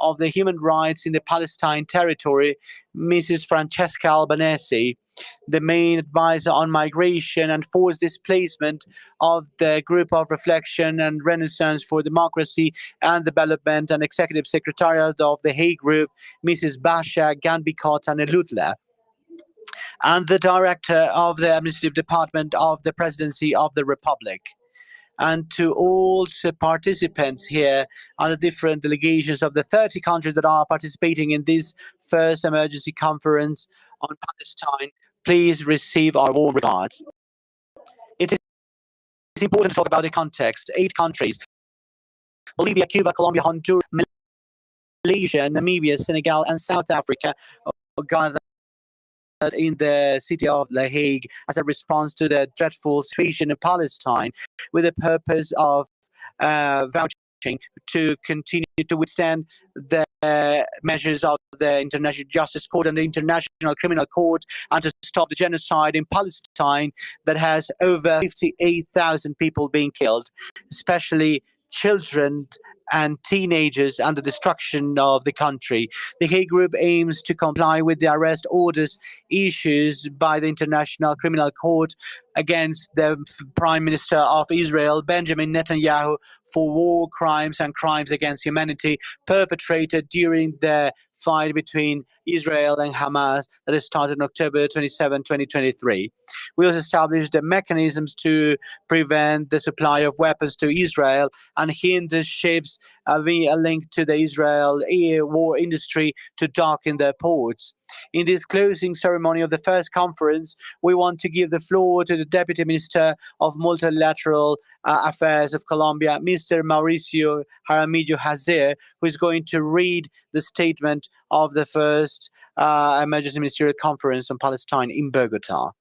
of the human rights in the Palestine territory, Mrs. Francesca Albanese, the main advisor on migration and forced displacement of the Group of Reflection and Renaissance for Democracy and Development and Executive Secretariat of the Hague Group, Mrs. Basha Ganbikota Nelutla, and the Director of the Administrative Department of the Presidency of the Republic. And to all participants here and the different delegations of the 30 countries that are participating in this first emergency conference on Palestine, please receive our warm regards. It is important to talk about the context. 8 countries: Bolivia, Cuba, Colombia, Honduras, Malaysia, Namibia, Senegal, and South Africa gathered in the city of The Hague as a response to the dreadful situation in Palestine, with the purpose of vouching to continue to withstand the measures of the International Justice Court and the International Criminal Court, and to stop the genocide in Palestine that has over 58,000 people being killed, especially children and teenagers, and the destruction of the country. The Hague Group aims to comply with the arrest orders issued by the International Criminal Court against the Prime Minister of Israel, Benjamin Netanyahu, for war crimes and crimes against humanity perpetrated during the fight between Israel and Hamas that has started on October 27, 2023. We also established the mechanisms to prevent the supply of weapons to Israel and hinder ships linked to the Israel war industry to dock in their ports. In this closing ceremony of the first conference, we want to give the floor to the Deputy Minister of Multilateral Affairs of Colombia, Mr. Mauricio Jaramillo Hazer, who is going to read the statement of the first Emergency Ministerial Conference on Palestine in Bogotá.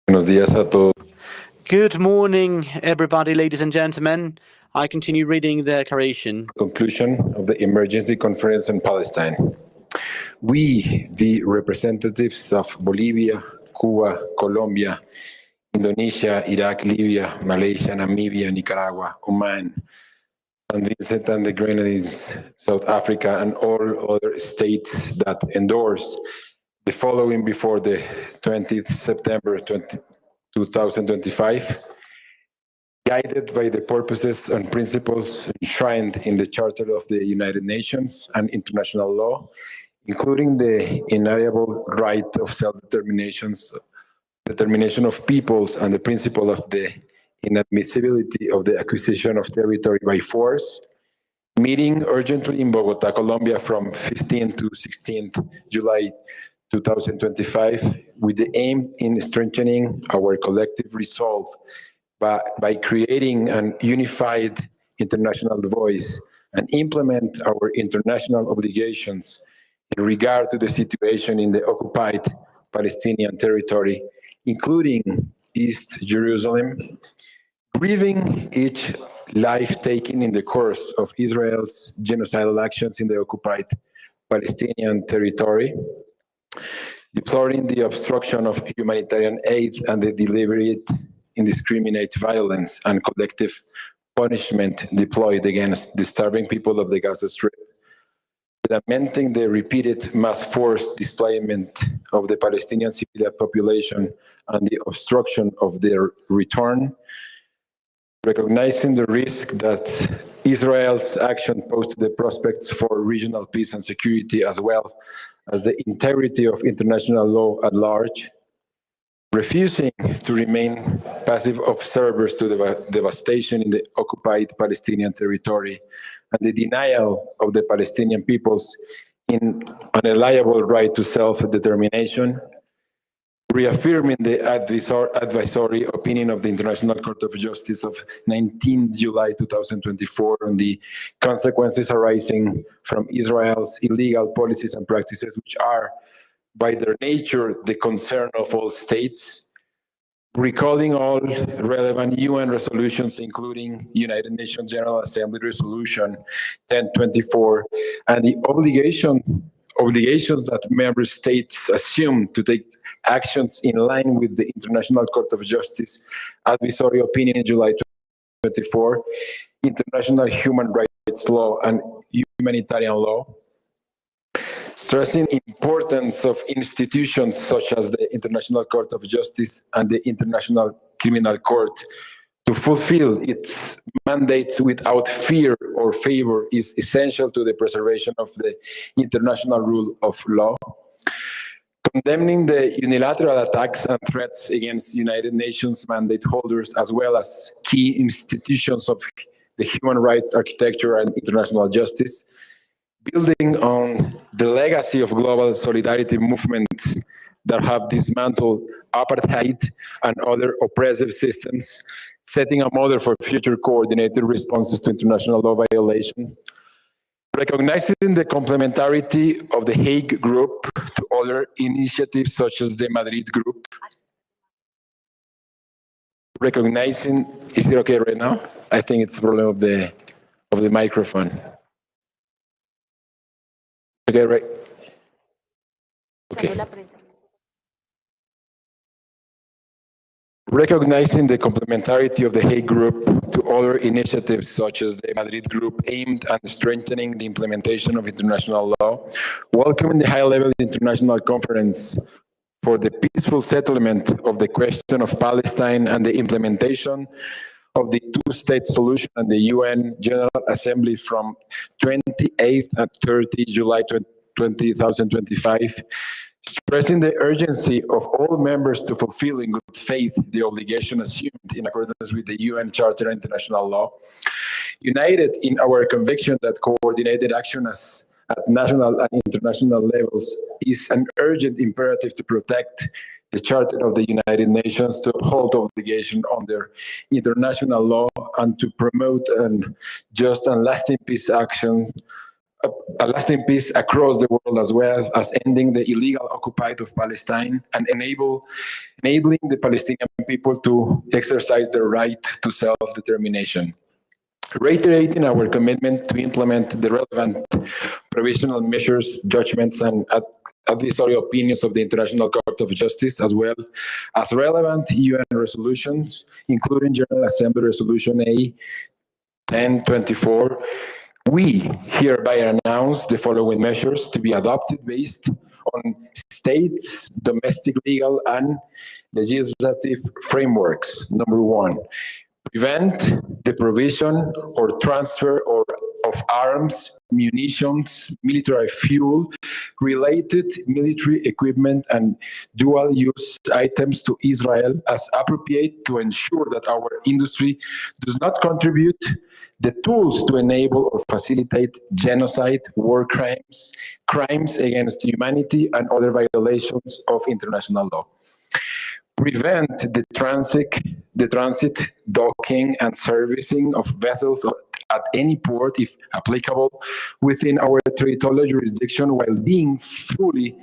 Buenos días a todos. Good morning, everybody, ladies and gentlemen. I continue reading the declaration. Conclusion of the Emergency Conference on Palestine. We, the representatives of Bolivia, Cuba, Colombia, Indonesia, Iraq, Libya, Malaysia, Namibia, Nicaragua, Oman, San Vincent and the Grenadines, South Africa, and all other states that endorse the following before the 20th September 2025, guided by the purposes and principles enshrined in the Charter of the United Nations and international law, including the inalienable right of self-determination of peoples and the principle of the inadmissibility of the acquisition of territory by force, meeting urgently in Bogotá, Colombia from 15th to 16th July 2025, with the aim in strengthening our collective resolve by creating an unified international voice and implement our international obligations in regard to the situation in the occupied Palestinian territory, including East Jerusalem, grieving each life taken in the course of Israel's genocidal actions in the occupied Palestinian territory, deploring the obstruction of humanitarian aid and the deliberate, indiscriminate violence and collective punishment deployed against the starving people of the Gaza Strip, lamenting the repeated mass force displacement of the Palestinian civilian population and the obstruction of their return, recognizing the risk that Israel's action pose to the prospects for regional peace and security, as well as the integrity of international law at large, refusing to remain passive observers to the devastation in the occupied Palestinian territory and the denial of the Palestinian people's unalienable right to self-determination, reaffirming the advisory opinion of the International Court of Justice of 19 July 2024 on the consequences arising from Israel's illegal policies and practices, which are, by their nature, the concern of all states, recalling all relevant UN resolutions, including United Nations General Assembly Resolution 1024, and the obligations that member states assume to take actions in line with the International Court of Justice advisory opinion in July 2024, international human rights law and humanitarian law, stressing the importance of institutions such as the International Court of Justice and the International Criminal Court to fulfill its mandates without fear or favor is essential to the preservation of the international rule of law. Condemning the unilateral attacks and threats against United Nations mandate holders as well as key institutions of the human rights architecture and international justice, building on the legacy of global solidarity movements that have dismantled apartheid and other oppressive systems, setting a model for future coordinated responses to international law violation, recognizing the complementarity of the Hague Group to other initiatives such as the Madrid Group, recognizing, is it okay right now? I think it's a problem of the microphone. Okay, right. Okay. Recognizing the complementarity of the Hague Group to other initiatives such as the Madrid Group aimed at strengthening the implementation of international law, welcoming the high-level international conference for the peaceful settlement of the question of Palestine and the implementation of the two-state solution and the UN General Assembly from 28th and 30 July 2025, stressing the urgency of all members to fulfill in good faith the obligation assumed in accordance with the UN Charter and international law, united in our conviction that coordinated action at national and international levels is an urgent imperative to protect the Charter of the United Nations, to uphold obligation under international law, and to promote just and lasting peace action, a lasting peace across the world, as well as ending the illegal occupied of Palestine and enabling the Palestinian people to exercise their right to self-determination. Reiterating our commitment to implement the relevant provisional measures, judgments, and advisory opinions of the International Court of Justice, as well as relevant UN resolutions, including General Assembly Resolution A 1024, we hereby announce the following measures to be adopted based on states' domestic legal and legislative frameworks. Number one, prevent the provision or transfer of arms, munitions, military fuel, related military equipment, and dual-use items to Israel as appropriate to ensure that our industry does not contribute the tools to enable or facilitate genocide, war crimes, crimes against humanity, and other violations of international law. Prevent the transit, docking, and servicing of vessels at any port, if applicable, within our territorial jurisdiction, while being fully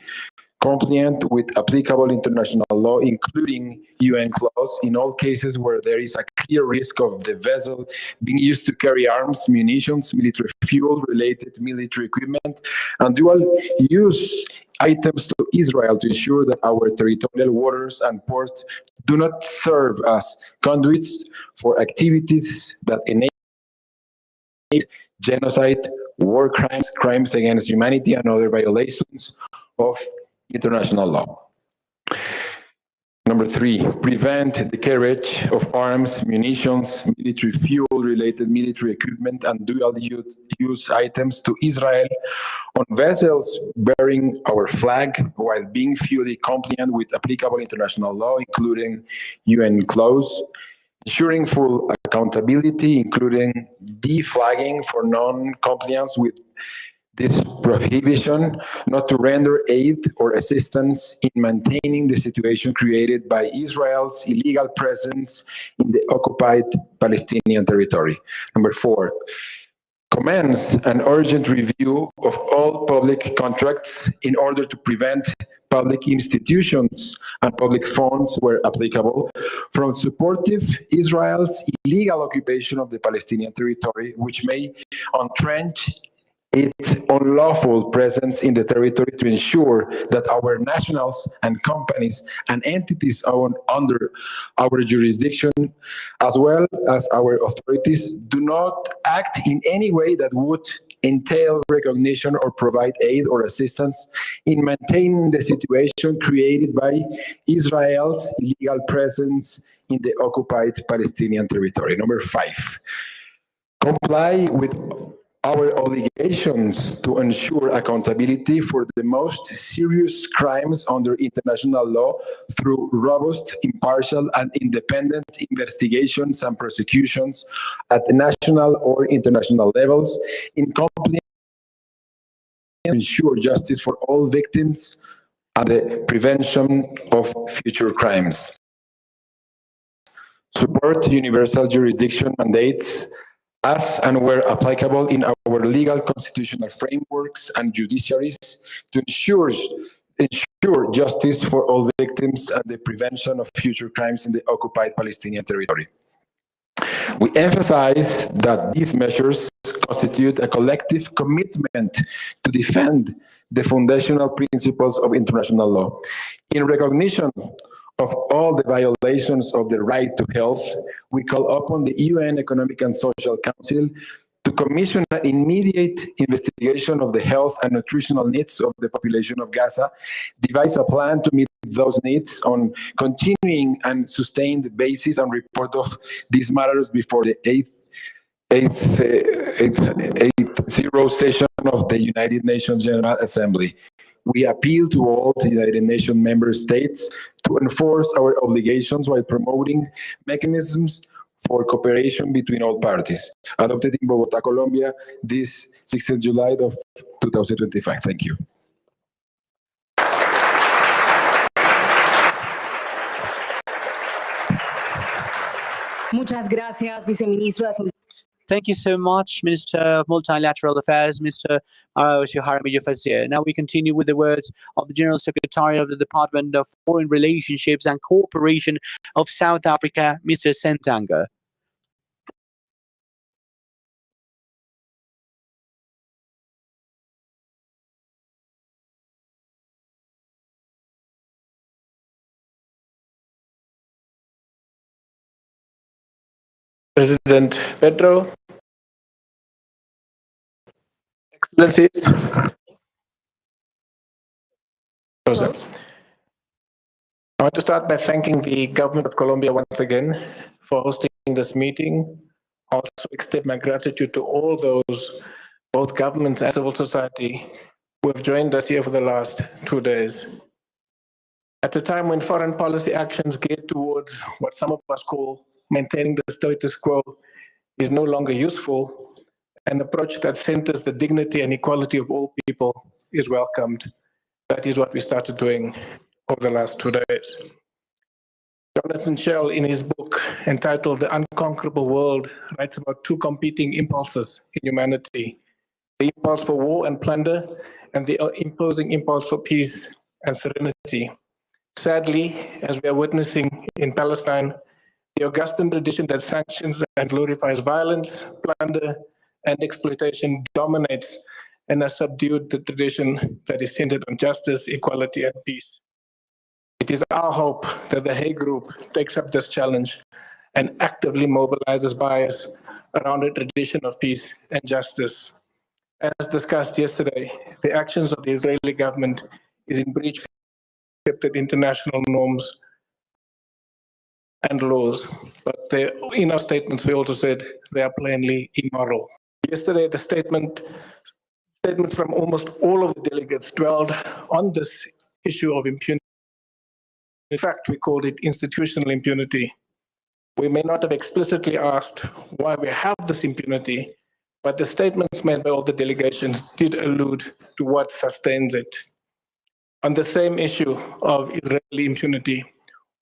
compliant with applicable international law, including UN clause, in all cases where there is a clear risk of the vessel being used to carry arms, munitions, military fuel, related military equipment, and dual-use items to Israel to ensure that our territorial waters and ports do not serve as conduits for activities that enable genocide, war crimes, crimes against humanity, and other violations of international law. Number three, prevent the carriage of arms, munitions, military fuel, related military equipment, and dual-use items to Israel on vessels bearing our flag while being fully compliant with applicable international law, including UN clause, ensuring full accountability, including deflagging for non-compliance with this prohibition, not to render aid or assistance in maintaining the situation created by Israel's illegal presence in the occupied Palestinian territory. Number four, commence an urgent review of all public contracts in order to prevent public institutions and public funds, where applicable, from supporting Israel's illegal occupation of the Palestinian territory, which may entrench its unlawful presence in the territory to ensure that our nationals and companies and entities under our jurisdiction, as well as our authorities, do not act in any way that would entail recognition or provide aid or assistance in maintaining the situation created by Israel's illegal presence in the occupied Palestinian territory. Number 5, comply with our obligations to ensure accountability for the most serious crimes under international law through robust, impartial, and independent investigations and prosecutions at national or international levels, in compliance to ensure justice for all victims and the prevention of future crimes. Support universal jurisdiction mandates as and where applicable in our legal constitutional frameworks and judiciaries to ensure justice for all victims and the prevention of future crimes in the occupied Palestinian territory. We emphasize that these measures constitute a collective commitment to defend the foundational principles of international law. In recognition of all the violations of the right to health, we call upon the UN Economic and Social Council to commission an immediate investigation of the health and nutritional needs of the population of Gaza, devise a plan to meet those needs on continuing and sustained basis, and report of these matters before the 80th session of the United Nations General Assembly. We appeal to all the United Nations member states to enforce our obligations while promoting mechanisms for cooperation between all parties. Adopted in Bogotá, Colombia, this 6th July of 2025. Thank you. Muchas gracias, viceministro de Asuntos. Thank you so much, Minister of Multilateral Affairs, Mr. Yoharami Fazir. Now we continue with the words of the General Secretary of the Department of Foreign Relationships and Cooperation of South Africa, Mr. Sentanga. President Petro, Excellencies, I want to start by thanking the government of Colombia once again for hosting this meeting. I also extend my gratitude to all those, both governments and civil society, who have joined us here for the last 2 days. At a time when foreign policy actions geared towards what some of us call maintaining the status quo is no longer useful, an approach that centers the dignity and equality of all people is welcomed. That is what we started doing over the last 2 days. Jonathan Shell, in his book entitled The Unconquerable World, writes about two competing impulses in humanity: the impulse for war and plunder, and the imposing impulse for peace and serenity. Sadly, as we are witnessing in Palestine, the Augustan tradition that sanctions and glorifies violence, plunder, and exploitation dominates and has subdued the tradition that is centered on justice, equality, and peace. It is our hope that the Hague Group takes up this challenge and actively mobilizes bias around a tradition of peace and justice. As discussed yesterday, the actions of the Israeli government is in breach of accepted international norms and laws, but in our statements we also said they are plainly immoral. Yesterday, the statements from almost all of the delegates dwelled on this issue of impunity. In fact, we called it institutional impunity. We may not have explicitly asked why we have this impunity, but the statements made by all the delegations did allude to what sustains it. On the same issue of Israeli impunity,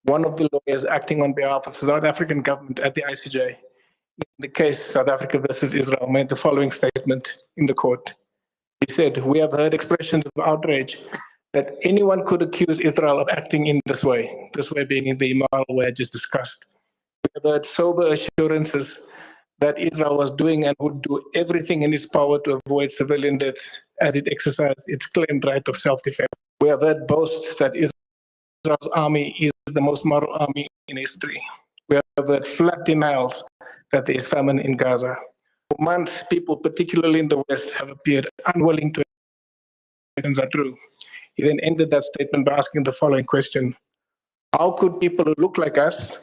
one of the lawyers acting on behalf of the South African government at the ICJ, in the case South Africa versus Israel, made the following statement in the court. He said, "We have heard expressions of outrage that anyone could accuse Israel of acting in this way being in the immoral way I just discussed. We have heard sober assurances that Israel was doing and would do everything in its power to avoid civilian deaths as it exercised its claimed right of self-defense. We have heard boasts that Israel's army is the most moral army in history. We have heard flat denials that there is famine in Gaza. For months, people, particularly in the West, have appeared unwilling to actions are true. He then ended that statement by asking the following question: how could people who look like us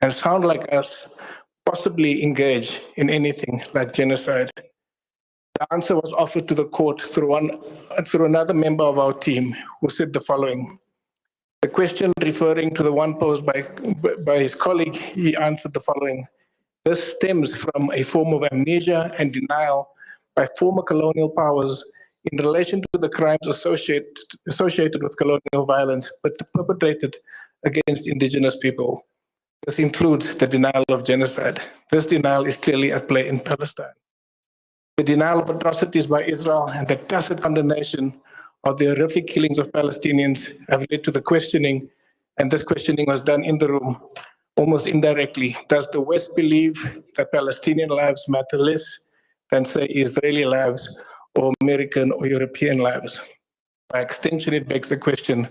and sound like us possibly engage in anything like genocide? The answer was offered to the court through another member of our team, who said the following. The question referring to the one posed by his colleague, he answered the following. This stems from a form of amnesia and denial by former colonial powers in relation to the crimes associated with colonial violence, but perpetrated against indigenous people. This includes the denial of genocide. This denial is clearly at play in Palestine. The denial of atrocities by Israel and the tacit condemnation of the horrific killings of Palestinians have led to the questioning, and this questioning was done in the room, almost indirectly. Does the West believe that Palestinian lives matter less than, say, Israeli lives or American or European lives? By extension, it begs the question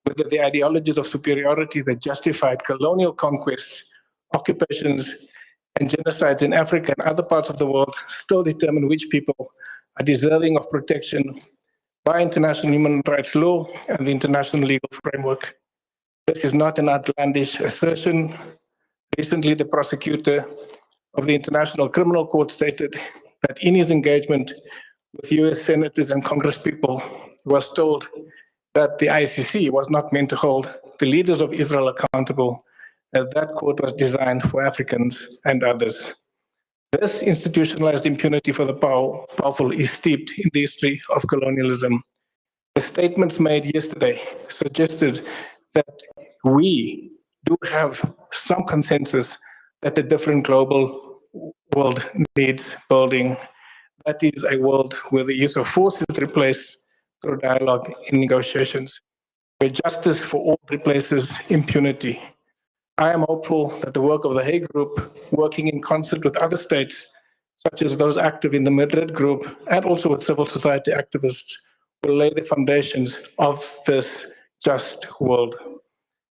whether the ideologies of superiority that justified colonial conquests, occupations, and genocides in Africa and other parts of the world still determine which people are deserving of protection by international human rights law and the international legal framework. This is not an outlandish assertion. Recently, the prosecutor of the International Criminal Court stated that in his engagement with US senators and congresspeople, he was told that the ICC was not meant to hold the leaders of Israel accountable, as that court was designed for Africans and others. This institutionalized impunity for the powerful is steeped in the history of colonialism. The statements made yesterday suggested that we do have some consensus that the different global world needs building. That is a world where the use of force is replaced through dialogue and negotiations, where justice for all replaces impunity. I am hopeful that the work of the Hague Group, working in concert with other states, such as those active in the Madrid Group, and also with civil society activists, will lay the foundations of this just world.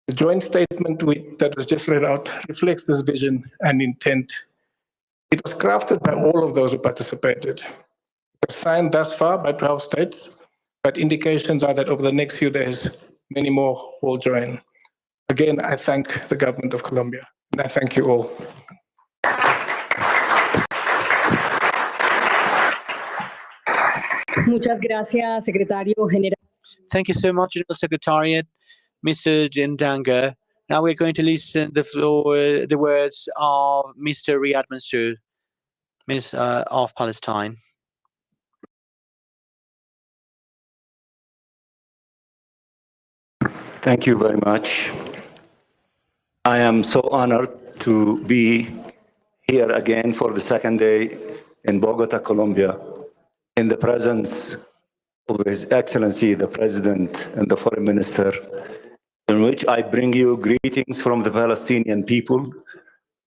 The joint statement that was just read out reflects this vision and intent. It was crafted by all of those who participated. It was signed thus far by 12 states, but indications are that over the next few days, many more will join. Again, I thank the government of Colombia, and I thank you all. Muchas gracias, Secretario General. Thank you so much, General Secretariat, Mr. Jindanga. Now we're going to listen the words of Mr. Riyad Mansour, Minister of Palestine. Thank you very much. I am so honored to be here again for the second day in Bogotá, Colombia, in the presence of His Excellency, the President and the Foreign Minister, in which I bring you greetings from the Palestinian people,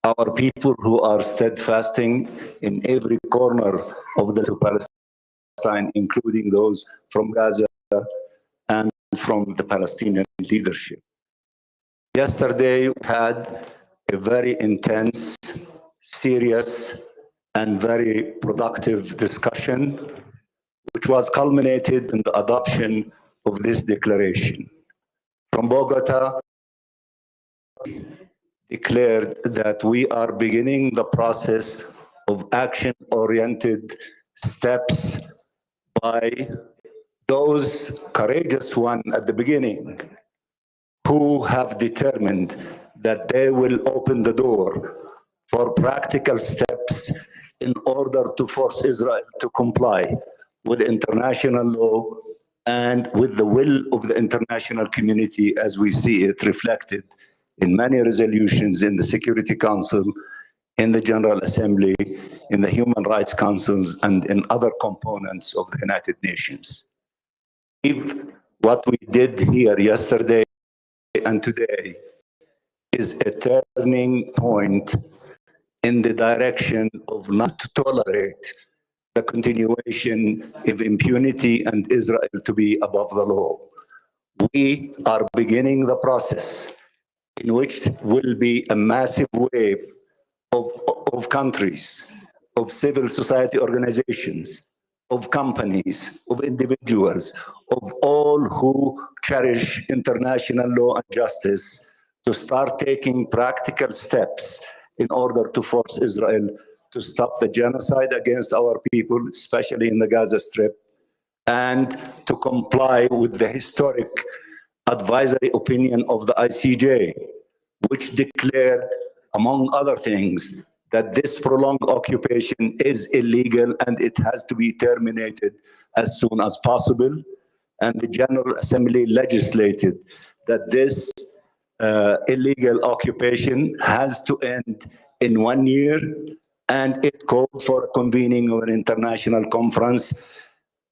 our people who are steadfasting in every corner of the Palestine, including those from Gaza and from the Palestinian leadership. Yesterday, we had a very intense, serious, and very productive discussion, which was culminated in the adoption of this declaration. From Bogotá, declared that we are beginning the process of action-oriented steps by those courageous ones at the beginning who have determined that they will open the door for practical steps in order to force Israel to comply with international law and with the will of the international community as we see it reflected in many resolutions in the Security Council, in the General Assembly, in the Human Rights Councils, and in other components of the United Nations. If what we did here yesterday and today is a turning point in the direction of not to tolerate the continuation of impunity and Israel to be above the law. We are beginning the process in which will be a massive wave of countries, of civil society organizations, of companies, of individuals, of all who cherish international law and justice to start taking practical steps in order to force Israel to stop the genocide against our people, especially in the Gaza Strip, and to comply with the historic advisory opinion of the ICJ, which declared, among other things, that this prolonged occupation is illegal and it has to be terminated as soon as possible. And the General Assembly legislated that this illegal occupation has to end in 1 year, and it called for a convening of an international conference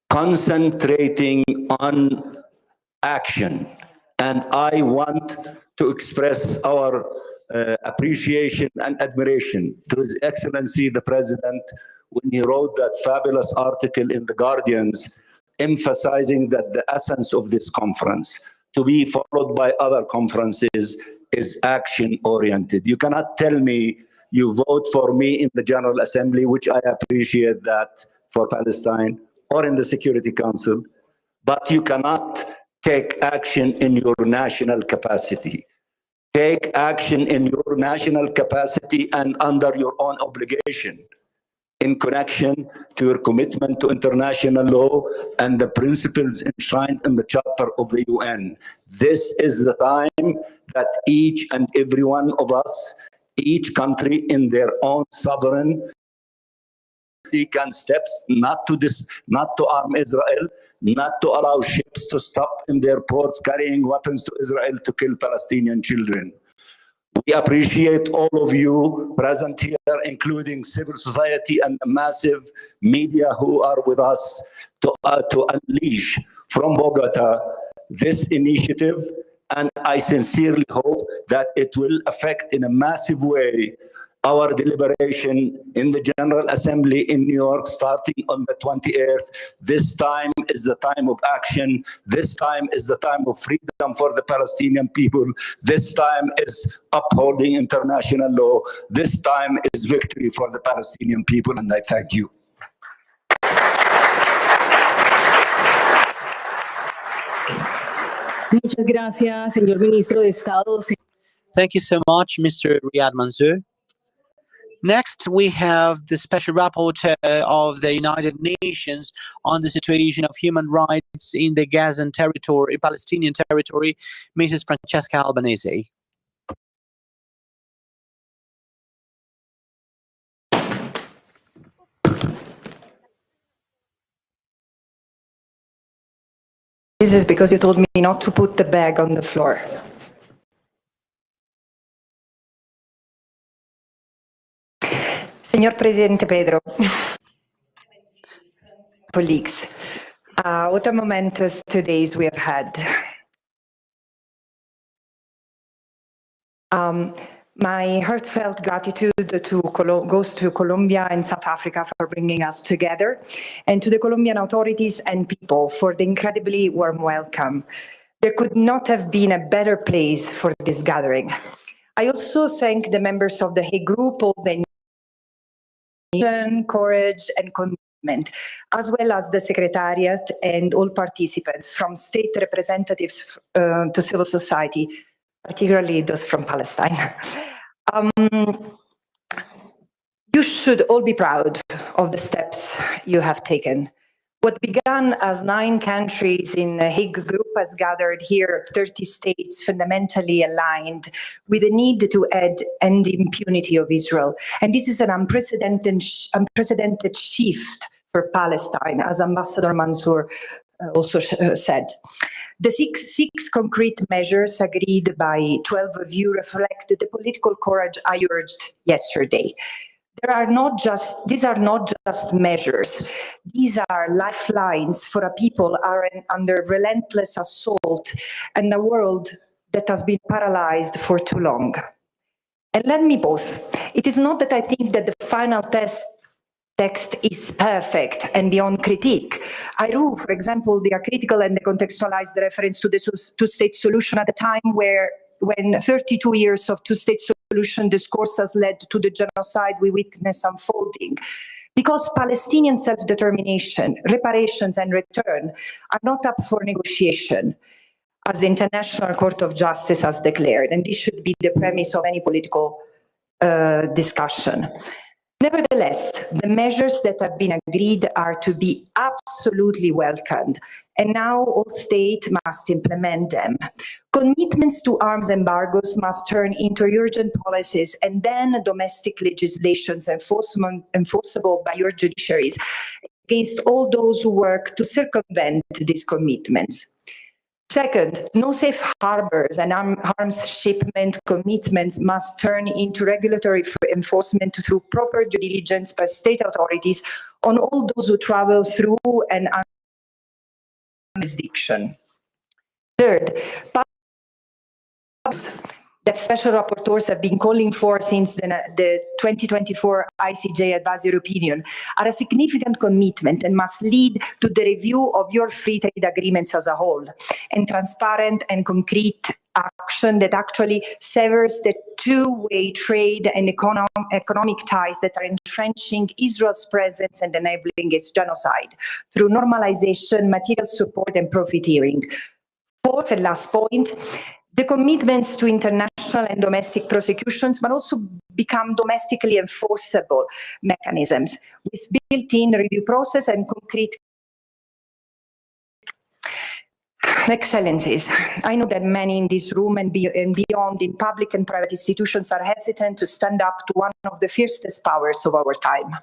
concentrating on action. And I want to express our appreciation and admiration to His Excellency the President when he wrote that fabulous article in The Guardians emphasizing that the essence of this conference, to be followed by other conferences, is action-oriented. You cannot tell me you vote for me in the General Assembly, which I appreciate that for Palestine, or in the Security Council, but you cannot take action in your national capacity. Take action in your national capacity and under your own obligation in connection to your commitment to international law and the principles enshrined in the Charter of the UN. This is the time that each and every one of us, each country in their own sovereign, can steps not to arm Israel, not to allow ships to stop in their ports carrying weapons to Israel to kill Palestinian children. We appreciate all of you present here, including civil society and the massive media who are with us to unleash from Bogotá this initiative. And I sincerely hope that it will affect in a massive way our deliberation in the General Assembly in New York starting on the 28th. This time is the time of action. This time is the time of freedom for the Palestinian people. This time is upholding international law. This time is victory for the Palestinian people, and I thank you. Muchas gracias, señor ministro de Estado. Thank you so much, Mr. Riyad Mansour. Next, we have the Special Rapporteur of the United Nations on the situation of human rights in the Gazan territory, Palestinian territory, Mrs. Francesca Albanese. This is because you told me not to put the bag on the floor. Signor Presidente Pedro, colleagues, what a momentous 2 days we have had. My heartfelt gratitude goes to Colombia and South Africa for bringing us together, and to the Colombian authorities and people for the incredibly warm welcome. There could not have been a better place for this gathering. I also thank the members of the Hague Group, all the courage and commitment, as well as the Secretariat and all participants, from state representatives to civil society, particularly those from Palestine. You should all be proud of the steps you have taken. What began as 9 countries in the Hague Group has gathered here 30 states fundamentally aligned with the need to end impunity of Israel. And this is an unprecedented shift for Palestine, as Ambassador Mansour also said. The six concrete measures agreed by 12 of you reflect the political courage I urged yesterday. These are not just measures. These are lifelines for a people under relentless assault and a world that has been paralyzed for too long. And let me pause. It is not that I think that the final text is perfect and beyond critique. I do, for example, they are critical and they contextualize the reference to the two-state solution at a time when 32 years of two-state solution discourse has led to the genocide we witness unfolding. Because Palestinian self-determination, reparations and return are not up for negotiation, as the International Court of Justice has declared, and this should be the premise of any political discussion. Nevertheless, the measures that have been agreed are to be absolutely welcomed, and now all states must implement them. Commitments to arms embargoes must turn into urgent policies and then domestic legislations enforceable by your judiciaries against all those who work to circumvent these commitments. Second, no safe harbors and arms shipment commitments must turn into regulatory enforcement through proper due diligence by state authorities on all those who travel through an jurisdiction. Third, that special rapporteurs have been calling for since the 2024 ICJ advisory opinion are a significant commitment and must lead to the review of your free trade agreements as a whole, and transparent and concrete action that actually severs the two-way trade and economic ties that are entrenching Israel's presence and enabling its genocide through normalization, material support and profiteering. Fourth and last point, the commitments to international and domestic prosecutions must also become domestically enforceable mechanisms with built-in review process and concrete. Excellencies, I know that many in this room and beyond in public and private institutions are hesitant to stand up to one of the fiercest powers of our time.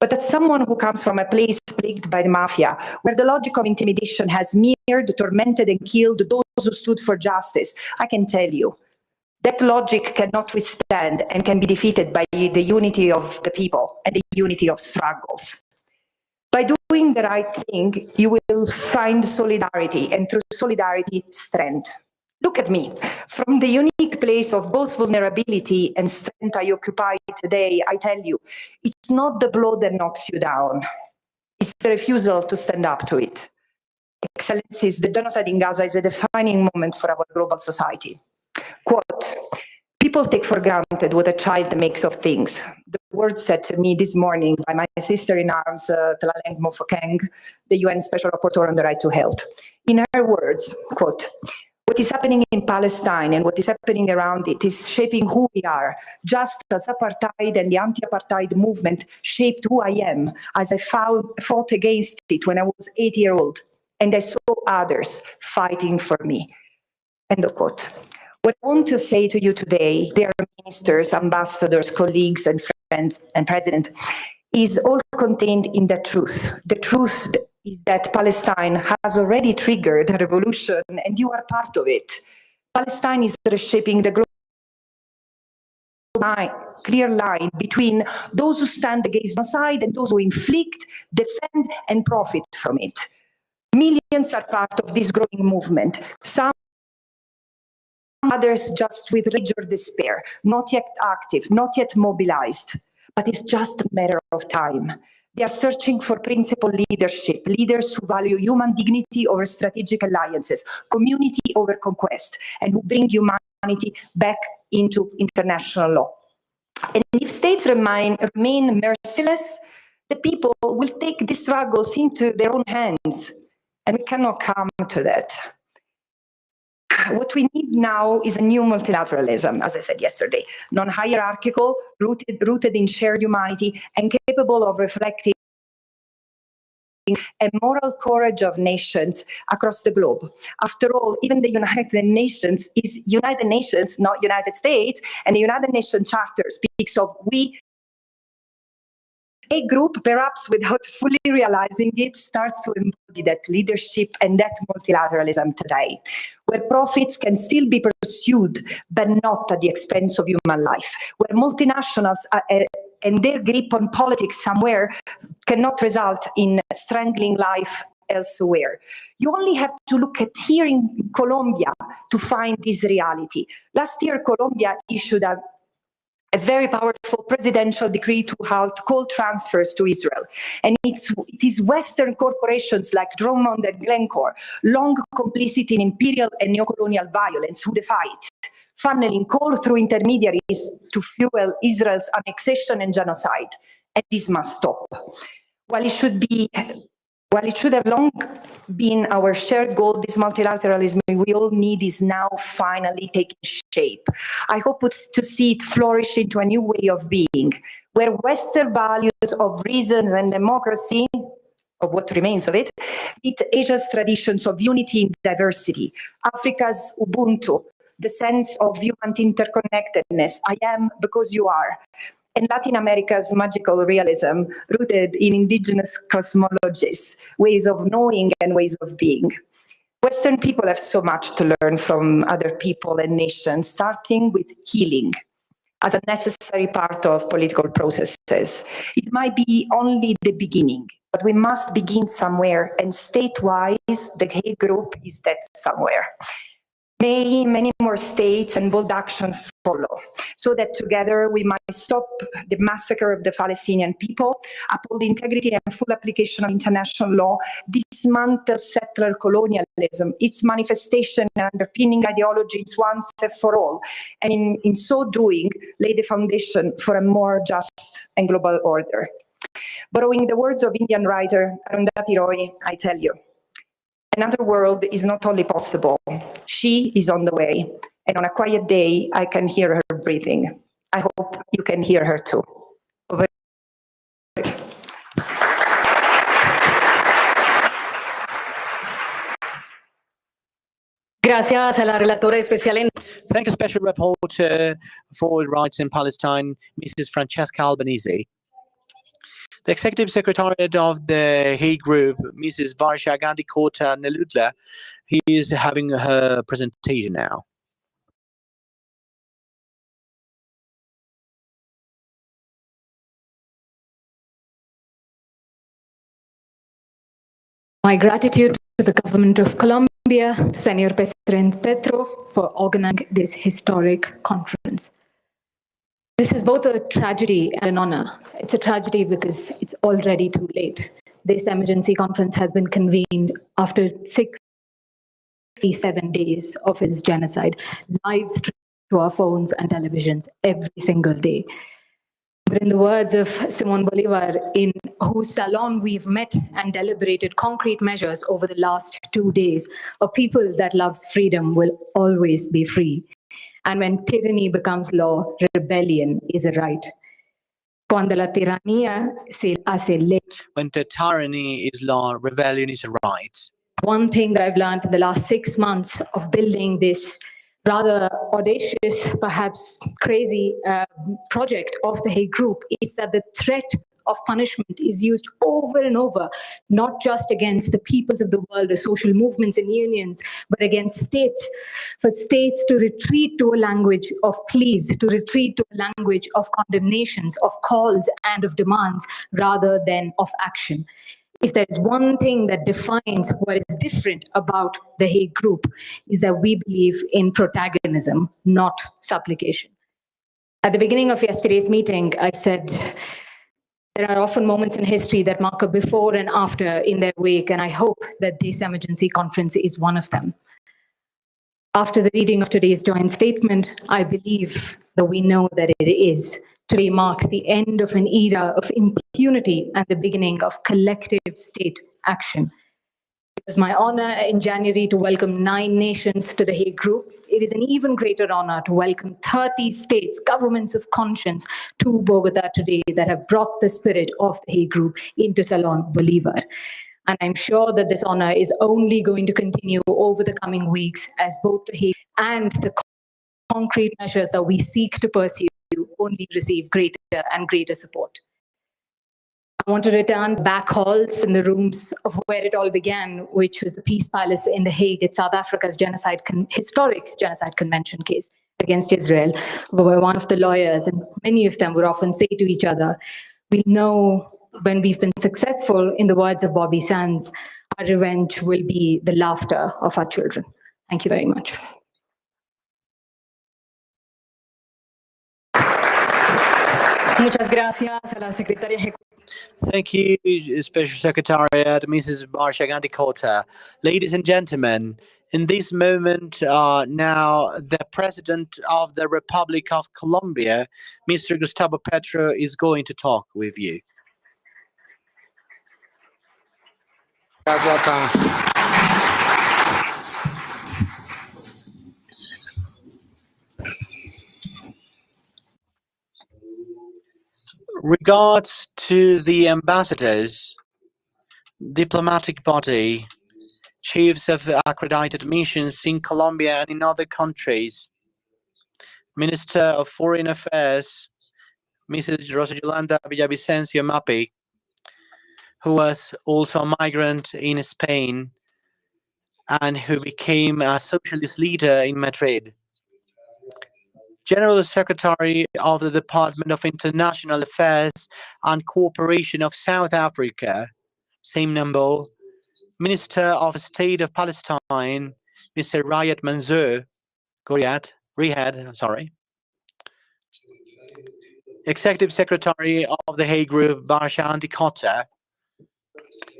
But as someone who comes from a place plagued by the mafia, where the logic of intimidation has mirrored, tormented and killed those who stood for justice, I can tell you, that logic cannot withstand and can be defeated by the unity of the people and the unity of struggles. By doing the right thing, you will find solidarity, and through solidarity, strength. Look at me. From the unique place of both vulnerability and strength I occupy today, I tell you, it's not the blow that knocks you down. It's the refusal to stand up to it. Excellencies, the genocide in Gaza is a defining moment for our global society. Quote, people take for granted what a child makes of things. The words said to me this morning by my sister in arms, Tlaleng Mofokeng, the UN Special Rapporteur on the Right to Health. In her words, quote, what is happening in Palestine and what is happening around it is shaping who we are, just as apartheid and the anti-apartheid movement shaped who I am, as I fought against it when I was 8 years old, and I saw others fighting for me. End of quote. What I want to say to you today, dear ministers, ambassadors, colleagues, and friends, and President, is all contained in the truth. The truth is that Palestine has already triggered a revolution, and you are part of it. Palestine is reshaping the clear line between those who stand against genocide and those who inflict, defend, and profit from it. Millions are part of this growing movement. Some others just with rage or despair, not yet active, not yet mobilized, but it's just a matter of time. They are searching for principled leadership, leaders who value human dignity over strategic alliances, community over conquest, and who bring humanity back into international law. And if states remain merciless, the people will take these struggles into their own hands, and we cannot come to that. What we need now is a new multilateralism, as I said yesterday, non-hierarchical, rooted in shared humanity, and capable of reflecting a moral courage of nations across the globe. After all, even the United Nations is United Nations, not United States, and the United Nations Charter speaks of we. Hague Group, perhaps without fully realizing it, starts to embody that leadership and that multilateralism today, where profits can still be pursued, but not at the expense of human life, where multinationals and their grip on politics somewhere cannot result in strangling life elsewhere. You only have to look at here in Colombia to find this reality. Last year, Colombia issued a a very powerful presidential decree to halt coal transfers to Israel. And it is Western corporations like Drummond and Glencore, long complicit in imperial and neocolonial violence, who defy it, funneling coal through intermediaries to fuel Israel's annexation and genocide. And this must stop. While it should have long been our shared goal, this multilateralism we all need is now finally taking shape. I hope to see it flourish into a new way of being, where Western values of reason and democracy, of what remains of it, meet Asia's traditions of unity and diversity, Africa's Ubuntu, the sense of human interconnectedness, I am because you are, and Latin America's magical realism, rooted in indigenous cosmologies, ways of knowing and ways of being. Western people have so much to learn from other people and nations, starting with healing as a necessary part of political processes. It might be only the beginning, but we must begin somewhere, and state-wise, the Hague Group is that somewhere. May many more states and bold actions follow, so that together we might stop the massacre of the Palestinian people, uphold the integrity and full application of international law, dismantle settler colonialism, its manifestation and underpinning ideologies once and for all, and in so doing, lay the foundation for a more just and global order. Borrowing the words of Indian writer Arundhati Roy, I tell you, another world is not only possible, she is on the way. And on a quiet day, I can hear her breathing. I hope you can hear her too. Over. Gracias a la relatora especial en Thank you, Special Rapporteur for Rights in Palestine, Mrs. Francesca Albanese. The Executive Secretariat of the Hague Group, Mrs. Varsha Gandhi Kota Neludla, he is having her presentation now. My gratitude to the government of Colombia, to Senor President Petro, for organizing this historic conference. This is both a tragedy and an honor. It's a tragedy because it's already too late. This emergency conference has been convened after 67 days of its genocide, live streamed to our phones and televisions every single day. But in the words of Simón Bolívar, in whose salon we've met and deliberated concrete measures over the last 2 days, a people that loves freedom will always be free. And when tyranny becomes law, rebellion is a right. Cuando la tiranía se hace ley. When the tyranny is law, rebellion is a right. One thing that I've learned in the last 6 months of building this rather audacious, perhaps crazy project of the Hague Group is that the threat of punishment is used over and over, not just against the peoples of the world or social movements and unions, but against states, for states to retreat to a language of pleas, to retreat to a language of condemnations, of calls and of demands, rather than of action. If there is one thing that defines what is different about the Hague Group, is that we believe in protagonism, not supplication. At the beginning of yesterday's meeting, I said, there are often moments in history that mark a before and after in their wake, and I hope that this emergency conference is one of them. After the reading of today's joint statement, I believe that we know that it is. Today marks the end of an era of impunity and the beginning of collective state action. It was my honor in January to welcome 9 nations to the Hague Group. It is an even greater honor to welcome 30 states, governments of conscience, to Bogotá today that have brought the spirit of the Hague Group into Salon Bolivar. And I'm sure that this honor is only going to continue over the coming weeks as both the Hague and the concrete measures that we seek to pursue only receive greater and greater support. I want to return back halls in the rooms of where it all began, which was the Peace Palace in The Hague at South Africa's historic genocide convention case against Israel, where one of the lawyers, and many of them would often say to each other, we know when we've been successful, in the words of Bobby Sands, our revenge will be the laughter of our children. Thank you very much. Muchas gracias a la secretaria ejecutiva. Thank you, Special Secretariat, Mrs. Marsha Gandhi-Cotta. Ladies and gentlemen, in this moment, now the President of the Republic of Colombia, Mr. Gustavo Petro, is going to talk with you. Regards to the ambassadors, diplomatic body, chiefs of accredited missions in Colombia and in other countries, Minister of Foreign Affairs, Mrs. Rosa Yolanda Villavicencio Mapi, who was also a migrant in Spain and who became a socialist leader in Madrid. General Secretary of the Department of International Affairs and Cooperation of South Africa, same number. Minister of State of Palestine, Mr. Riyad Mansour, Riyad, Executive Secretary of the Hague Group, Barsha Gandhi-Cotta,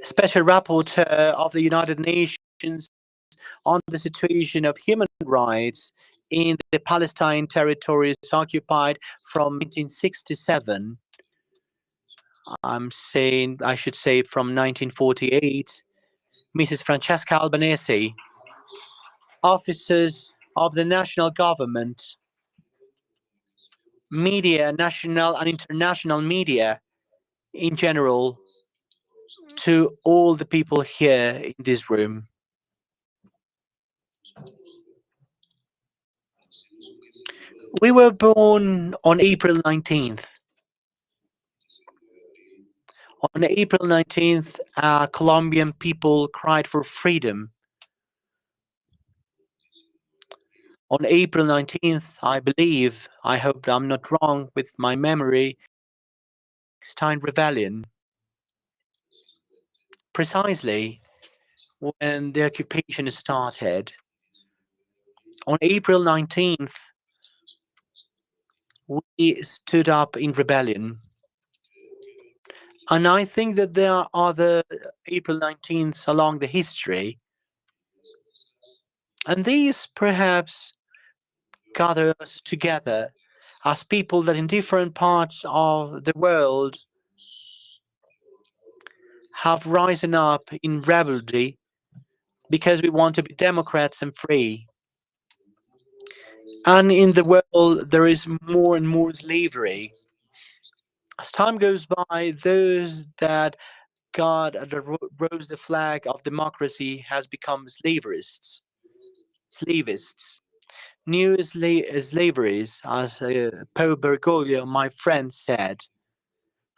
Special Rapporteur of the United Nations on the situation of human rights in the Palestine territories occupied from 1967. I should say from 1948. Mrs. Francesca Albanese, officers of the national government, media, national and international media in general, to all the people here in this room. We were born on April 19th. On April 19th, Colombian people cried for freedom. On April 19th, I believe, I hope I'm not wrong with my memory, Palestine rebellion. Precisely when the occupation started. On April 19th, we stood up in rebellion. And I think that there are other April 19th along the history. And these perhaps gather us together as people that in different parts of the world have risen up in rebellion because we want to be democrats and free. And in the world, there is more and more slavery. As time goes by, those that rose the flag of democracy has become slavists. New slaveries, as Pope Bergoglio, my friend, said.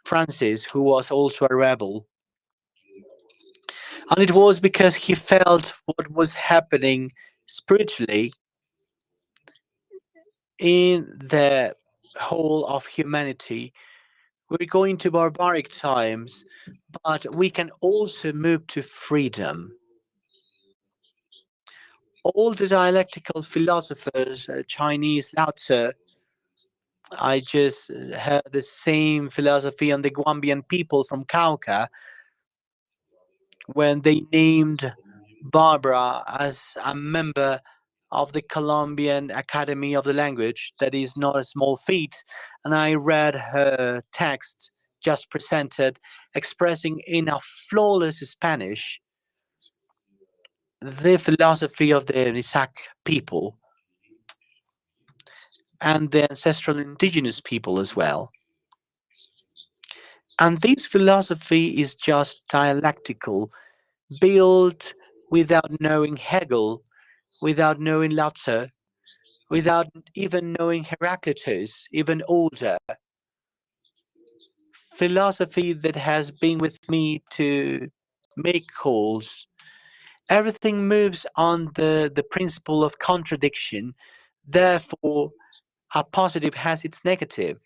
Francis, who was also a rebel. And it was because he felt what was happening spiritually in the whole of humanity. We're going to barbaric times, but we can also move to freedom. All the dialectical philosophers, Chinese Lao Tzu, I just heard the same philosophy on the Colombian people from Cauca when they named Barbara as a member of the Colombian Academy of the Language. That is not a small feat. And I read her text just presented, expressing in a flawless Spanish the philosophy of the Nisak people and the ancestral indigenous people as well. And this philosophy is just dialectical, built without knowing Hegel, without knowing Lao Tzu, without even knowing Heraclitus, even older. Philosophy that has been with me to make calls. Everything moves on the principle of contradiction. Therefore, a positive has its negative.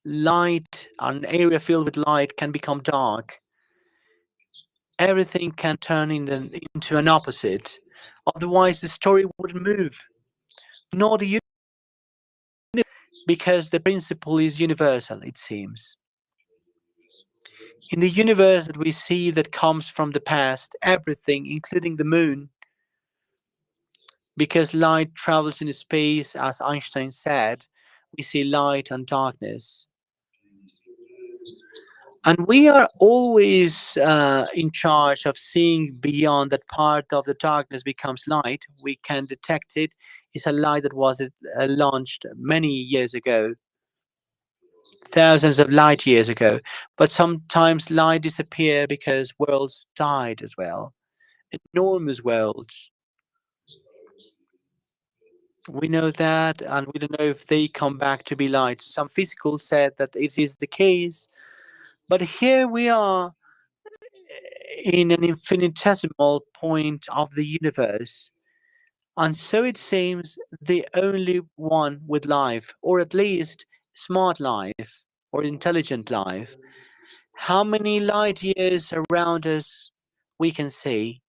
Light, an area filled with light, can become dark. Everything can turn into an opposite. Otherwise, the story wouldn't move. Nor the universe. because the principle is universal, it seems. In the universe that we see that comes from the past, everything, including the moon, because light travels in space, as Einstein said, we see light and darkness. And we are always in charge of seeing beyond that part of the darkness becomes light. We can detect it. It's a light that was launched many years ago, thousands of light years ago. But sometimes light disappear because worlds died as well. Enormous worlds. We know that, and we don't know if they come back to be light. Some physicists said that it is the case. But here we are in an infinitesimal point of the universe. And so it seems the only one with life, or at least smart life, or intelligent life. How many light years around us we can see?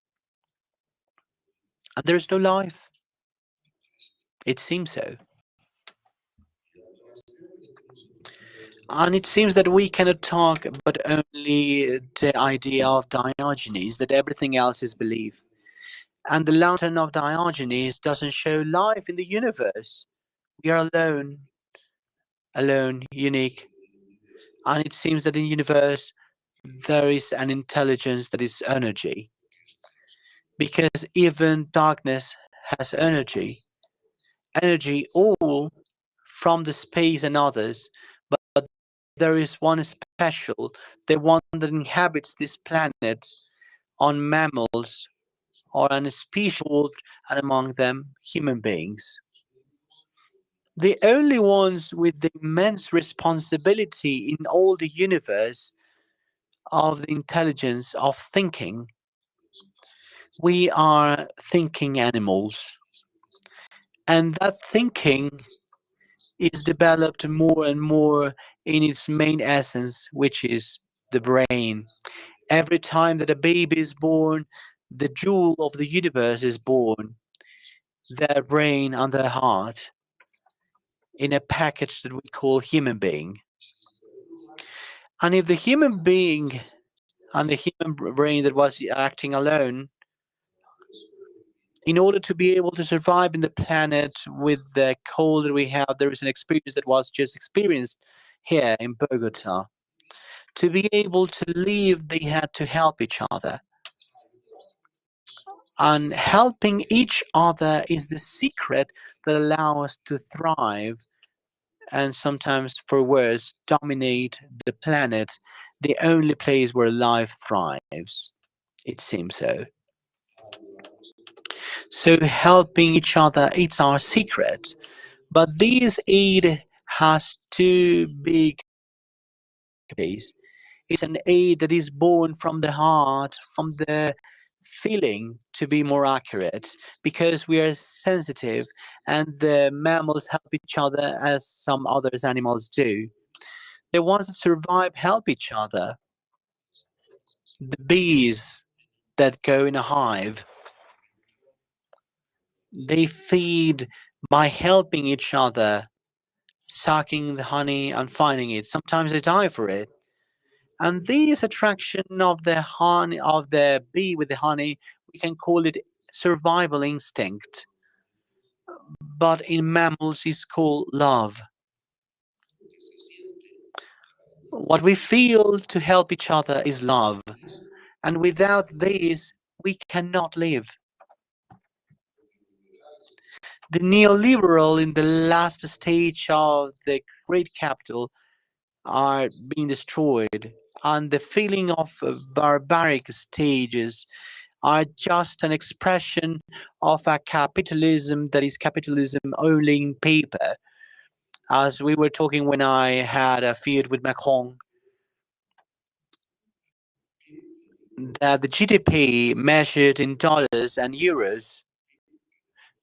And there is no life. It seems so. And it seems that we cannot talk but only the idea of Diogenes, that everything else is belief. And the lantern of Diogenes doesn't show life in the universe. We are alone, unique. And it seems that in the universe there is an intelligence that is energy. Because even darkness has energy. Energy all from the space and others. But there is one special, the one that inhabits this planet on mammals or on a species world, and among them human beings. The only ones with the immense responsibility in all the universe of the intelligence of thinking. We are thinking animals. And that thinking is developed more and more in its main essence, which is the brain. Every time that a baby is born, the jewel of the universe is born, their brain and their heart, in a package that we call human being. And if the human being and the human brain that was acting alone, in order to be able to survive in the planet with the cold that we have, there is an experience that was just experienced here in Bogotá. To be able to live, they had to help each other. And helping each other is the secret that allows us to thrive and sometimes, for worse, dominate the planet, the only place where life thrives. It seems so. So helping each other, it's our secret. But this aid has two big ways. It's an aid that is born from the heart, from the feeling, to be more accurate, because we are sensitive and the mammals help each other as some other animals do. The ones that survive help each other. The bees that go in a hive, they feed by helping each other, sucking the honey and finding it. Sometimes they die for it. And this attraction of the honey, of the bee with the honey, we can call it survival instinct. But in mammals, it's called love. What we feel to help each other is love. And without this, we cannot live. The neoliberal in the last stage of the great capital are being destroyed, and the feeling of barbaric stages are just an expression of a capitalism that is capitalism only in paper. As we were talking when I had a feud with Macron, that the GDP measured in dollars and euros,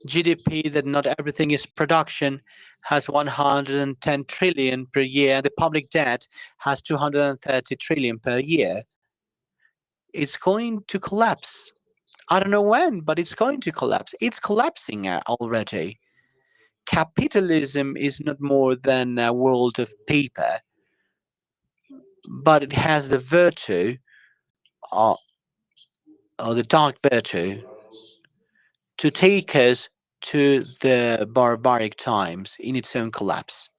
GDP that not everything is production, has 110 trillion per year, and the public debt has 230 trillion per year. It's going to collapse. I don't know when, but it's going to collapse. It's collapsing already. Capitalism is not more than a world of paper, but it has the virtue, or, or the dark virtue, to take us to the barbaric times in its own collapse.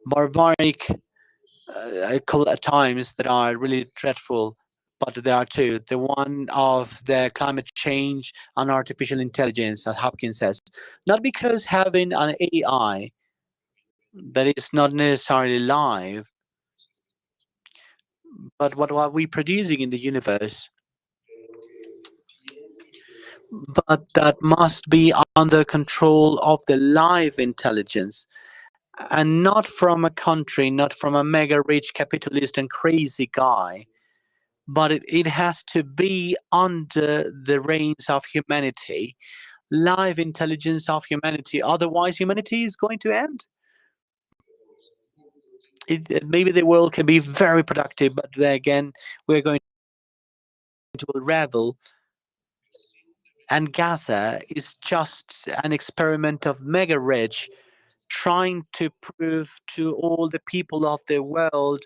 Barbaric times that are really dreadful, but there are two. The one of the climate change and artificial intelligence, as Hopkins says. Not because having an AI that is not necessarily live, but what are we producing in the universe, but that must be under control of the live intelligence, and not from a country, not from a mega rich capitalist and crazy guy, but it has to be under the reins of humanity, live intelligence of humanity. Otherwise, humanity is going to end. Maybe the world can be very productive, but then again, we're going to unravel. And Gaza is just an experiment of mega rich trying to prove to all the people of the world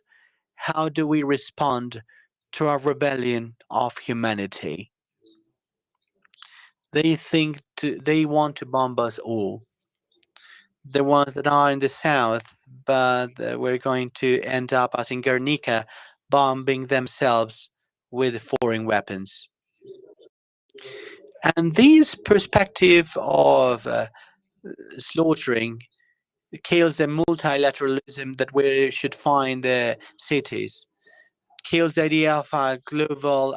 how do we respond to a rebellion of humanity. They want to bomb us all. The ones that are in the south, but we're going to end up, as in Guernica, bombing themselves with foreign weapons. And this perspective of slaughtering kills the multilateralism that we should find the cities, kills the idea of a global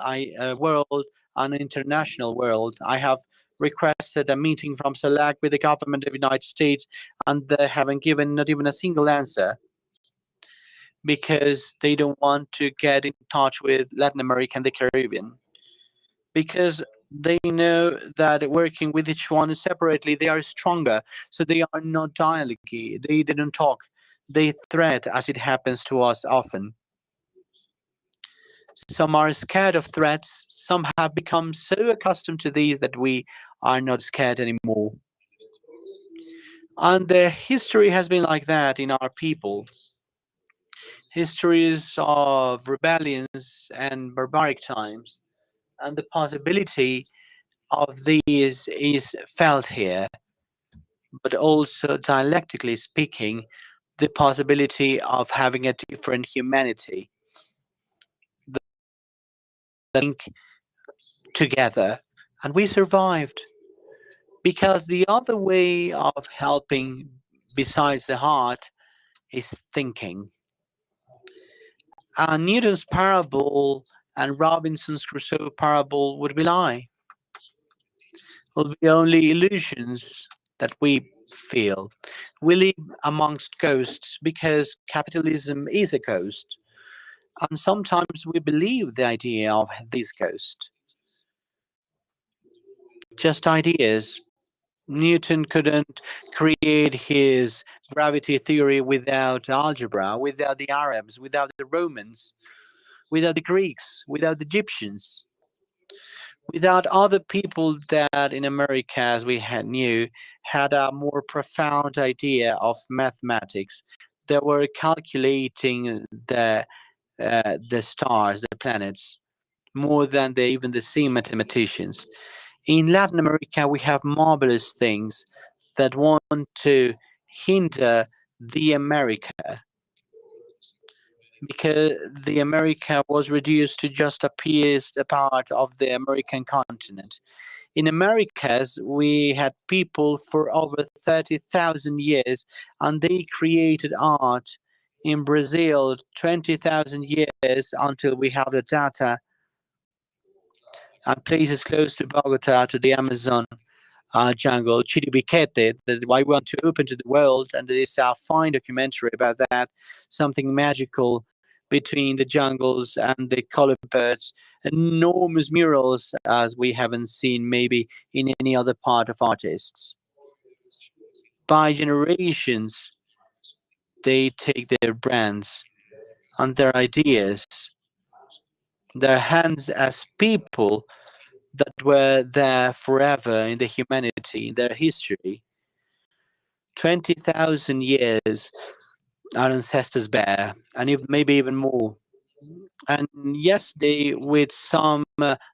world, an international world. I have requested a meeting from SELAC with the government of the United States, and they haven't given not even a single answer, because they don't want to get in touch with Latin America and the Caribbean, because they know that working with each one separately, they are stronger. So they are not dialogue. They didn't talk. They threat, as it happens to us often. Some are scared of threats. Some have become so accustomed to these that we are not scared anymore. And the history has been like that in our people. Histories of rebellions and barbaric times. And the possibility of these is felt here, but also dialectically speaking, the possibility of having a different humanity. The link together, and we survived, because the other way of helping besides the heart is thinking. And Newton's parable and Robinson's Crusoe parable would be lie. Will be only illusions that we feel. We live amongst ghosts because capitalism is a ghost. And sometimes we believe the idea of this ghost. Just ideas. Newton couldn't create his gravity theory without algebra, without the Arabs, without the Romans, without the Greeks, without the Egyptians, without other people that in America, as we knew, had a more profound idea of mathematics. They were calculating the stars, the planets, more than even the same mathematicians. In Latin America, we have marvelous things that want to hinder the America, because the America was reduced to just a piece, a part of the American continent. In Americas, we had people for over 30,000 years, and they created art. In Brazil, 20,000 years until we have the data, and places close to Bogotá, to the Amazon jungle, Chiribiquete, that I want to open to the world, and there is a fine documentary about that, something magical between the jungles and the color birds, enormous murals as we haven't seen maybe in any other part of artists. By generations, they take their brands and their ideas, their hands as people that were there forever in the humanity, in their history. 20,000 years our ancestors bear, and maybe even more. And yes, they, with some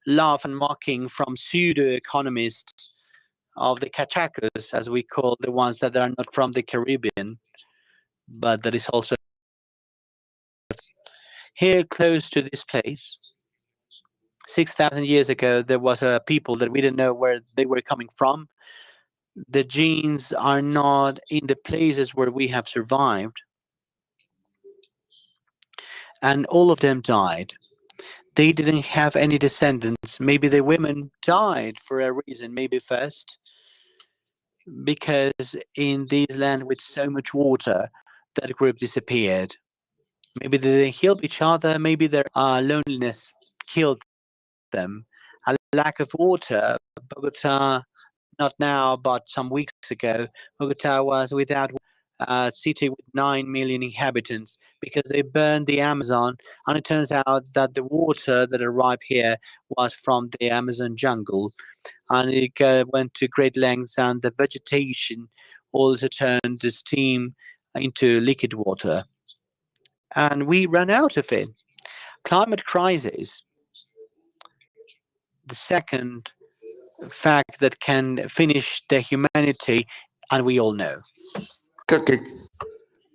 laugh and mocking from pseudo-economists of the cachacos, as we call the ones that are not from the Caribbean, but that is also here close to this place. 6,000 years ago, there was a people that we didn't know where they were coming from. The genes are not in the places where we have survived. And all of them died. They didn't have any descendants. Maybe the women died for a reason, maybe first, because in this land with so much water, that group disappeared. Maybe they didn't help each other, maybe their loneliness killed them. A lack of water, Bogotá, not now, but some weeks ago, Bogotá was without a city with 9 million inhabitants because they burned the Amazon, and it turns out that the water that arrived here was from the Amazon jungle, and it went to great lengths, and the vegetation also turned the steam into liquid water, and we ran out of it. Climate crisis, the second fact that can finish the humanity, and we all know.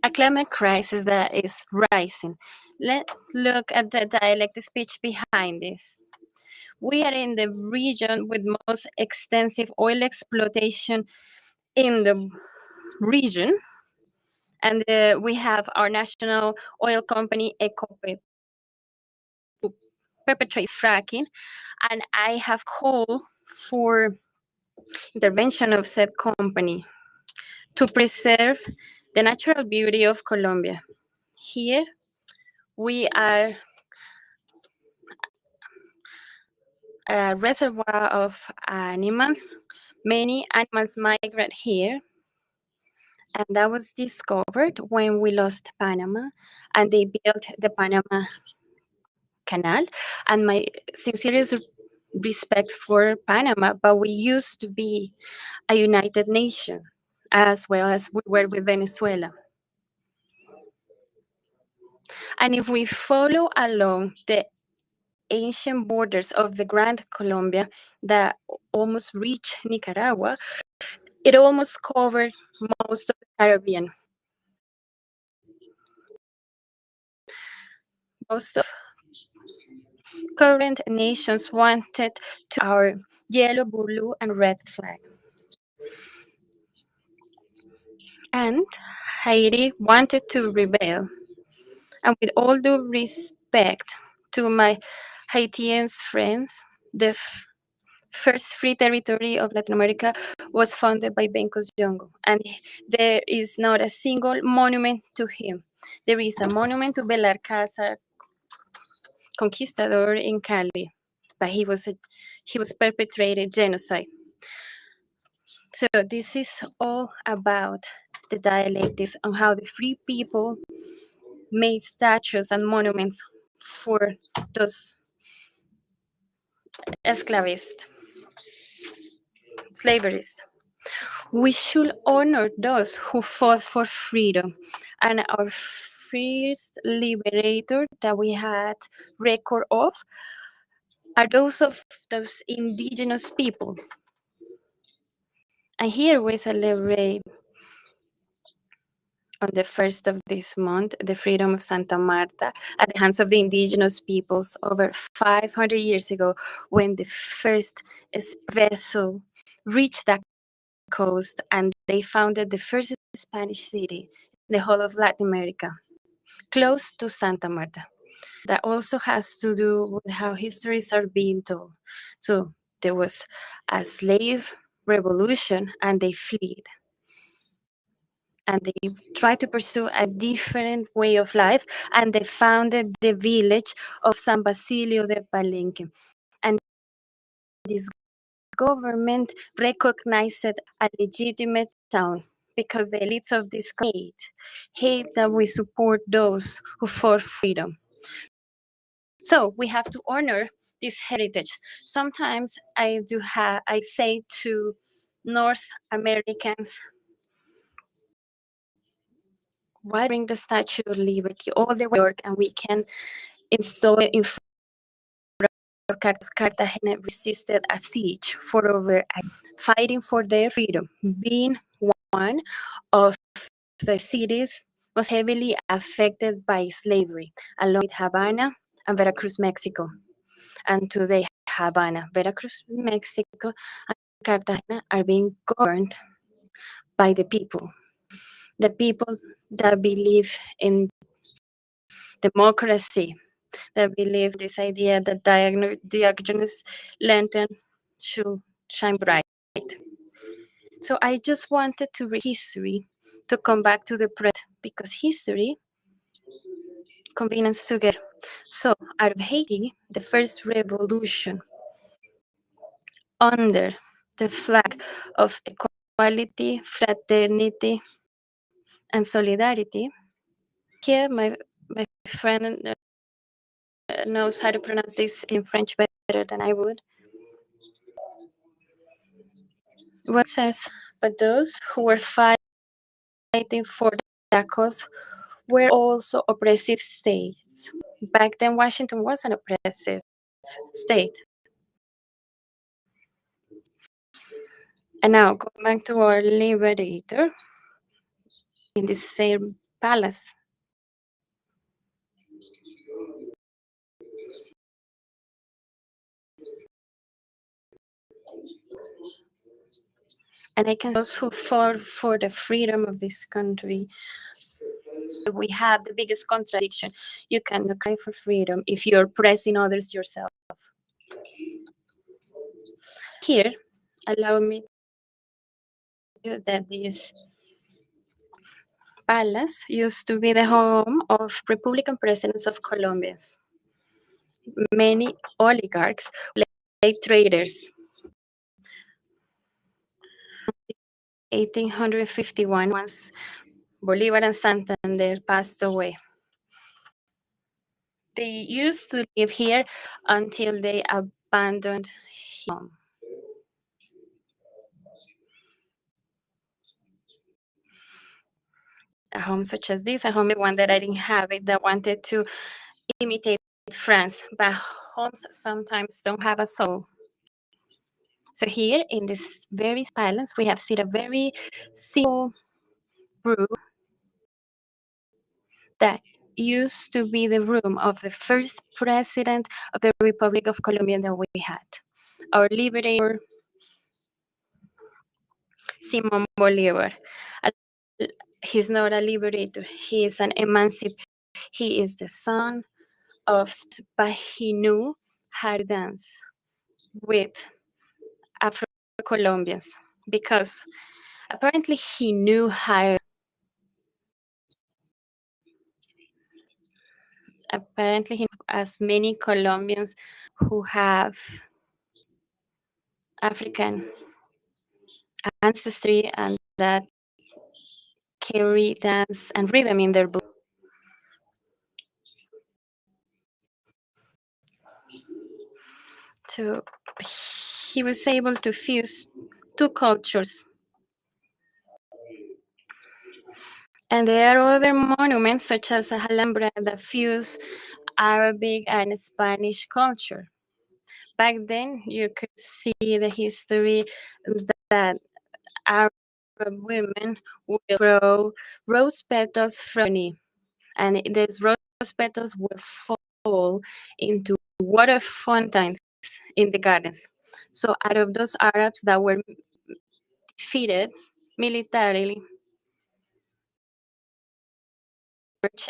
A climate crisis that is rising. Let's look at the dialect speech behind this. We are in the region with most extensive oil exploitation in the region, and we have our national oil company Ecopet to perpetrate fracking, and I have called for intervention of said company to preserve the natural beauty of Colombia. Here we are a reservoir of animals. Many animals migrate here, and that was discovered when we lost Panama, and they built the Panama Canal. And my sincerest respect for Panama, but we used to be a united nation, as well as we were with Venezuela. And if we follow along the ancient borders of the Grand Colombia that almost reach Nicaragua, it almost covered most of the Caribbean. Most of current nations wanted to our yellow, blue, and red flag. And Haiti wanted to rebel. And with all due respect to my Haitian friends, the first free territory of Latin America was founded by Bencos Jongo, and there is not a single monument to him. There is a monument to Belarcázar Conquistador in Cali, but he was perpetrated genocide. So this is all about the dialectics on how the free people made statues and monuments for those esclavists, slaverists. We should honor those who fought for freedom, and our first liberator that we had record of are those of those indigenous people. And here we celebrate on the 1st of this month the freedom of Santa Marta at the hands of the indigenous peoples over 500 years ago, when the first vessel reached that coast and they founded the first Spanish city in the whole of Latin America, close to Santa Marta. That also has to do with how histories are being told. So there was a slave revolution and they fled. And they tried to pursue a different way of life, and they founded the village of San Basilio de Palenque. And this government recognized it a legitimate town because the elites of this hate that we support those who fought freedom. So we have to honor this heritage. Sometimes I say to North Americans, why bring the Statue of Liberty all the way to New York and we can install it in front of Cartagena? Resisted a siege for over a year, fighting for their freedom, being one of the cities most heavily affected by slavery, along with Havana and Veracruz, Mexico. And today, Havana, Veracruz, Mexico, and Cartagena are being governed by the people that believe in democracy, that believe this idea that Diogenes lantern should shine bright. So I just wanted to read history to come back to the present, because history convenes together. So out of Haiti, the first revolution under the flag of equality, fraternity, and solidarity. Here, my friend knows how to pronounce this in French better than I would. What says, but those who were fighting for that cause were also oppressive states. Back then, Washington was an oppressive state. And now, go back to our liberator in this same palace. And I can those who fought for the freedom of this country. We have the biggest contradiction. You cannot cry for freedom if you're oppressing others yourself. Here, allow me to you that this palace used to be the home of Republican presidents of Colombia. Many oligarchs, slave traders. 1851, once Bolivar and Santander passed away. They used to live here until they abandoned home. A home such as this, a home one that I didn't have it, that wanted to imitate France, but homes sometimes don't have a soul. So here in this very palace, we have seen a very simple room that used to be the room of the first president of the Republic of Colombia that we had. Our liberator, Simon Bolivar. He's not a liberator, he is an emancipator. He is the son of, but he knew how to dance with Afro-Colombians because apparently he knew how. Apparently, he as many Colombians who have African ancestry and that carry dance and rhythm in their blood. So he was able to fuse two cultures. And there are other monuments such as Alhambra that fuse Arabic and Spanish culture. Back then, you could see the history that Arab women would throw rose petals from me, and these rose petals would fall into water fountains in the gardens. So out of those Arabs that were defeated militarily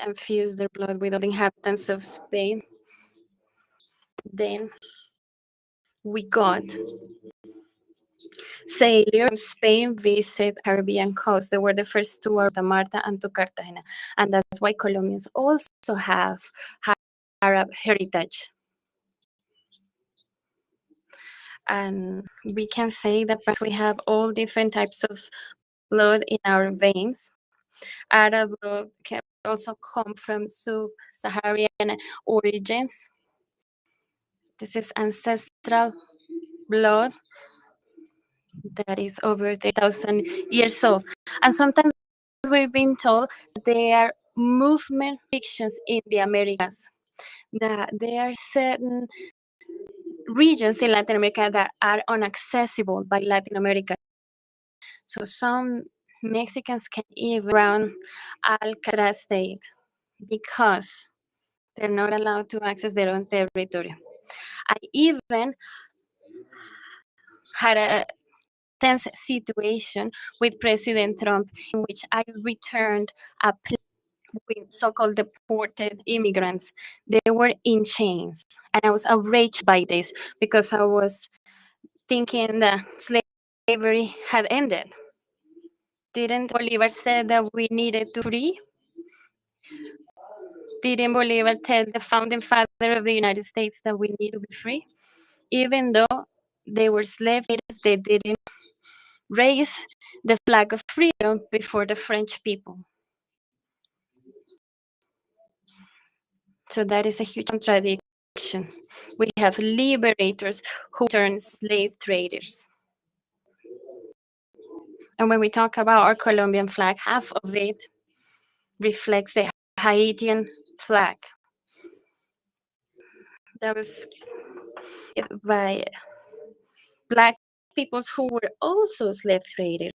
and fused their blood with the inhabitants of Spain, then we got sailors from Spain visit Caribbean coast. They were the first to Santa Marta and to Cartagena. And that's why Colombians also have Arab heritage. And we can say that we have all different types of blood in our veins. Arab blood can also come from sub-Saharan origins. This is ancestral blood that is over 3,000 years old. And sometimes we've been told that there are movement fictions in the Americas, that there are certain regions in Latin America that are inaccessible by Latin America. So some Mexicans can even run Alcatraz state because they're not allowed to access their own territory. I even had a tense situation with President Trump in which I returned a plane with so-called deported immigrants. They were in chains, and I was outraged by this because I was thinking that slavery had ended. Didn't Bolivar say that we needed to free? Didn't Bolivar tell the founding father of the United States that we need to be free? Even though they were slave traders, they didn't raise the flag of freedom before the French people. So that is a huge contradiction. We have liberators who turn slave traders. And when we talk about our Colombian flag, half of it reflects the Haitian flag. That was by Black people who were also slave traders.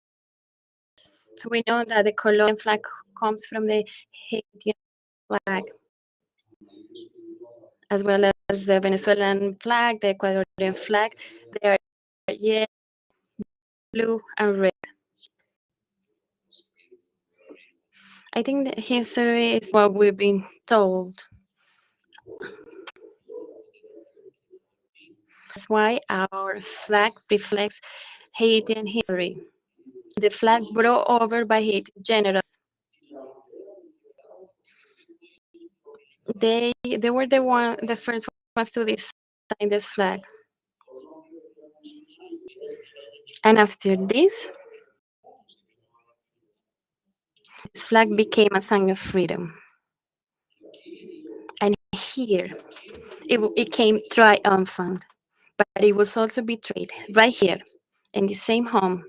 So we know that the Colombian flag comes from the Haitian flag, as well as the Venezuelan flag, the Ecuadorian flag. They are yellow, blue, and red. I think that history is what we've been told. That's why our flag reflects Haitian history. The flag brought over by Haitian generals. They were the first ones to design this flag. And after this flag became a sign of freedom. And here, it came triumphant, but it was also betrayed right here in the same home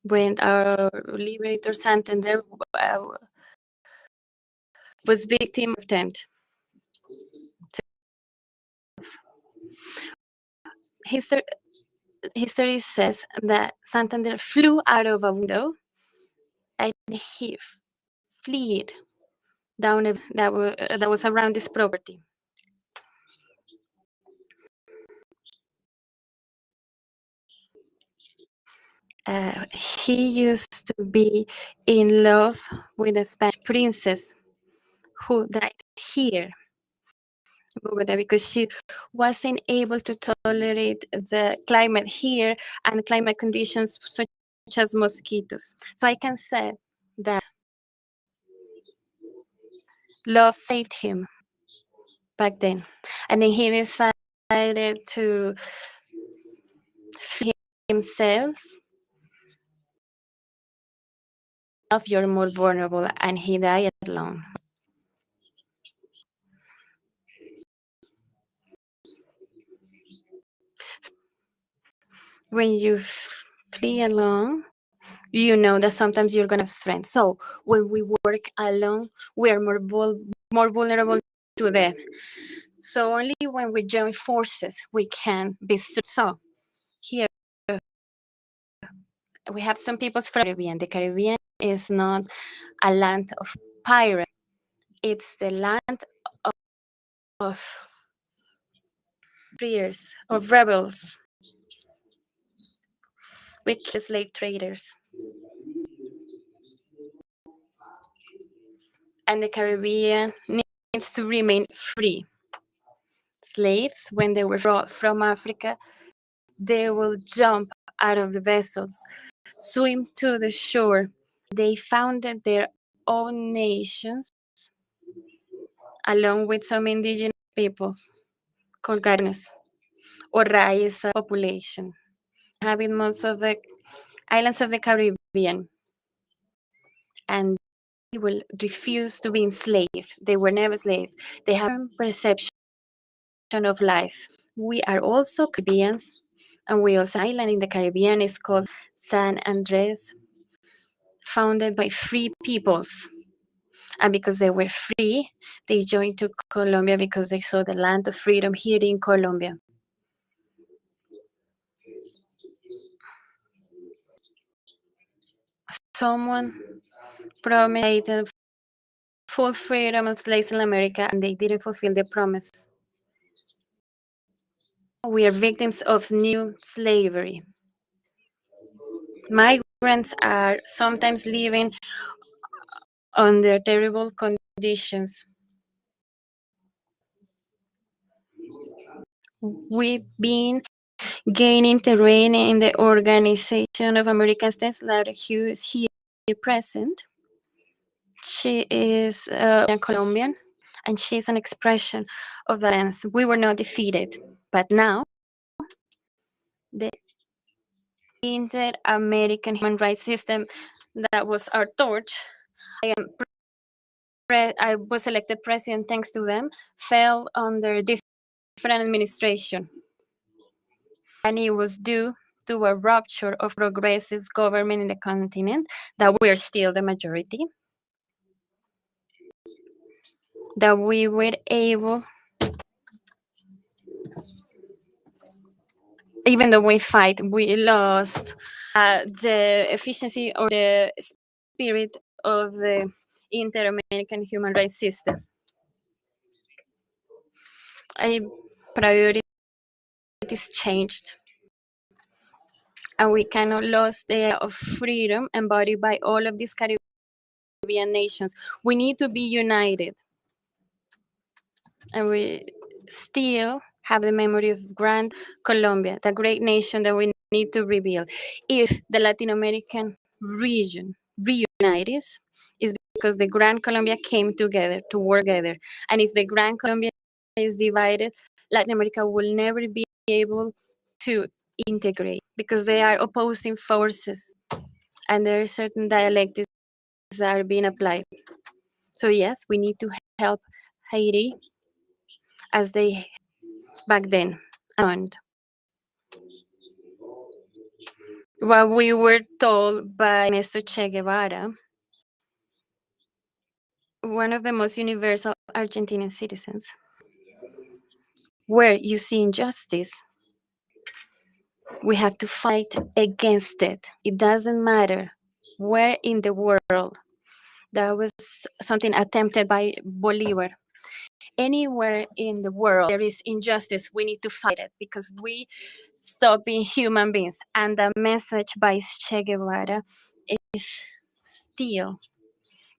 when our liberator Santander was victim of attempt. History says that Santander flew out of a window and he fled down that was around this property. He used to be in love with a Spanish princess who died here in Bogotá because she wasn't able to tolerate the climate here and climate conditions such as mosquitoes. So I can say that love saved him back then. And then he decided to free himself. You're more vulnerable, and he died alone. When you flee alone, you know that sometimes you're gonna have strength. So when we work alone, we are more vulnerable to death. So only when we join forces we can be strong. So here we have some peoples from the Caribbean. The Caribbean is not a land of pirates. It's the land of freers, of rebels, with slave traders. And the Caribbean needs to remain free. Slaves, when they were brought from Africa, they will jump out of the vessels, swim to the shore. They founded their own nations along with some indigenous people called Garnes or Raíz population, having most of the islands of the Caribbean. And they will refuse to be enslaved. They were never slaves. They have a perception of life. We are also Caribbeans, and we also island in the Caribbean is called San Andres, founded by free peoples. And because they were free, they joined to Colombia because they saw the land of freedom here in Colombia. Someone promised full freedom of slaves in America, and they didn't fulfill their promise. We are victims of new slavery. Migrants are sometimes living under terrible conditions. We've been gaining terrain in the Organization of American States, who is here present. She is a Colombian, and she's an expression of that answer. We were not defeated, but now the Inter-American human rights system that was our torch, I was elected president thanks to them, fell under different administration. And it was due to a rupture of progressive government in the continent that we are still the majority, that we were able, even though we fight, we lost the efficiency or the spirit of the Inter-American human rights system. Priorities changed, and we cannot lose the idea of freedom embodied by all of these Caribbean nations. We need to be united, and we still have the memory of Grand Colombia, the great nation that we need to rebuild. If the Latin American region reunites, it's because the Grand Colombia came together to work together. And if the Grand Colombia is divided, Latin America will never be able to integrate because they are opposing forces, and there are certain dialectics that are being applied. So yes, we need to help Haiti as they back then. And what we were told by Mr. Che Guevara, one of the most universal Argentinian citizens, where you see injustice, we have to fight against it. It doesn't matter where in the world. That was something attempted by Bolivar. Anywhere in the world there is injustice, we need to fight it because we stop being human beings. And the message by Che Guevara is still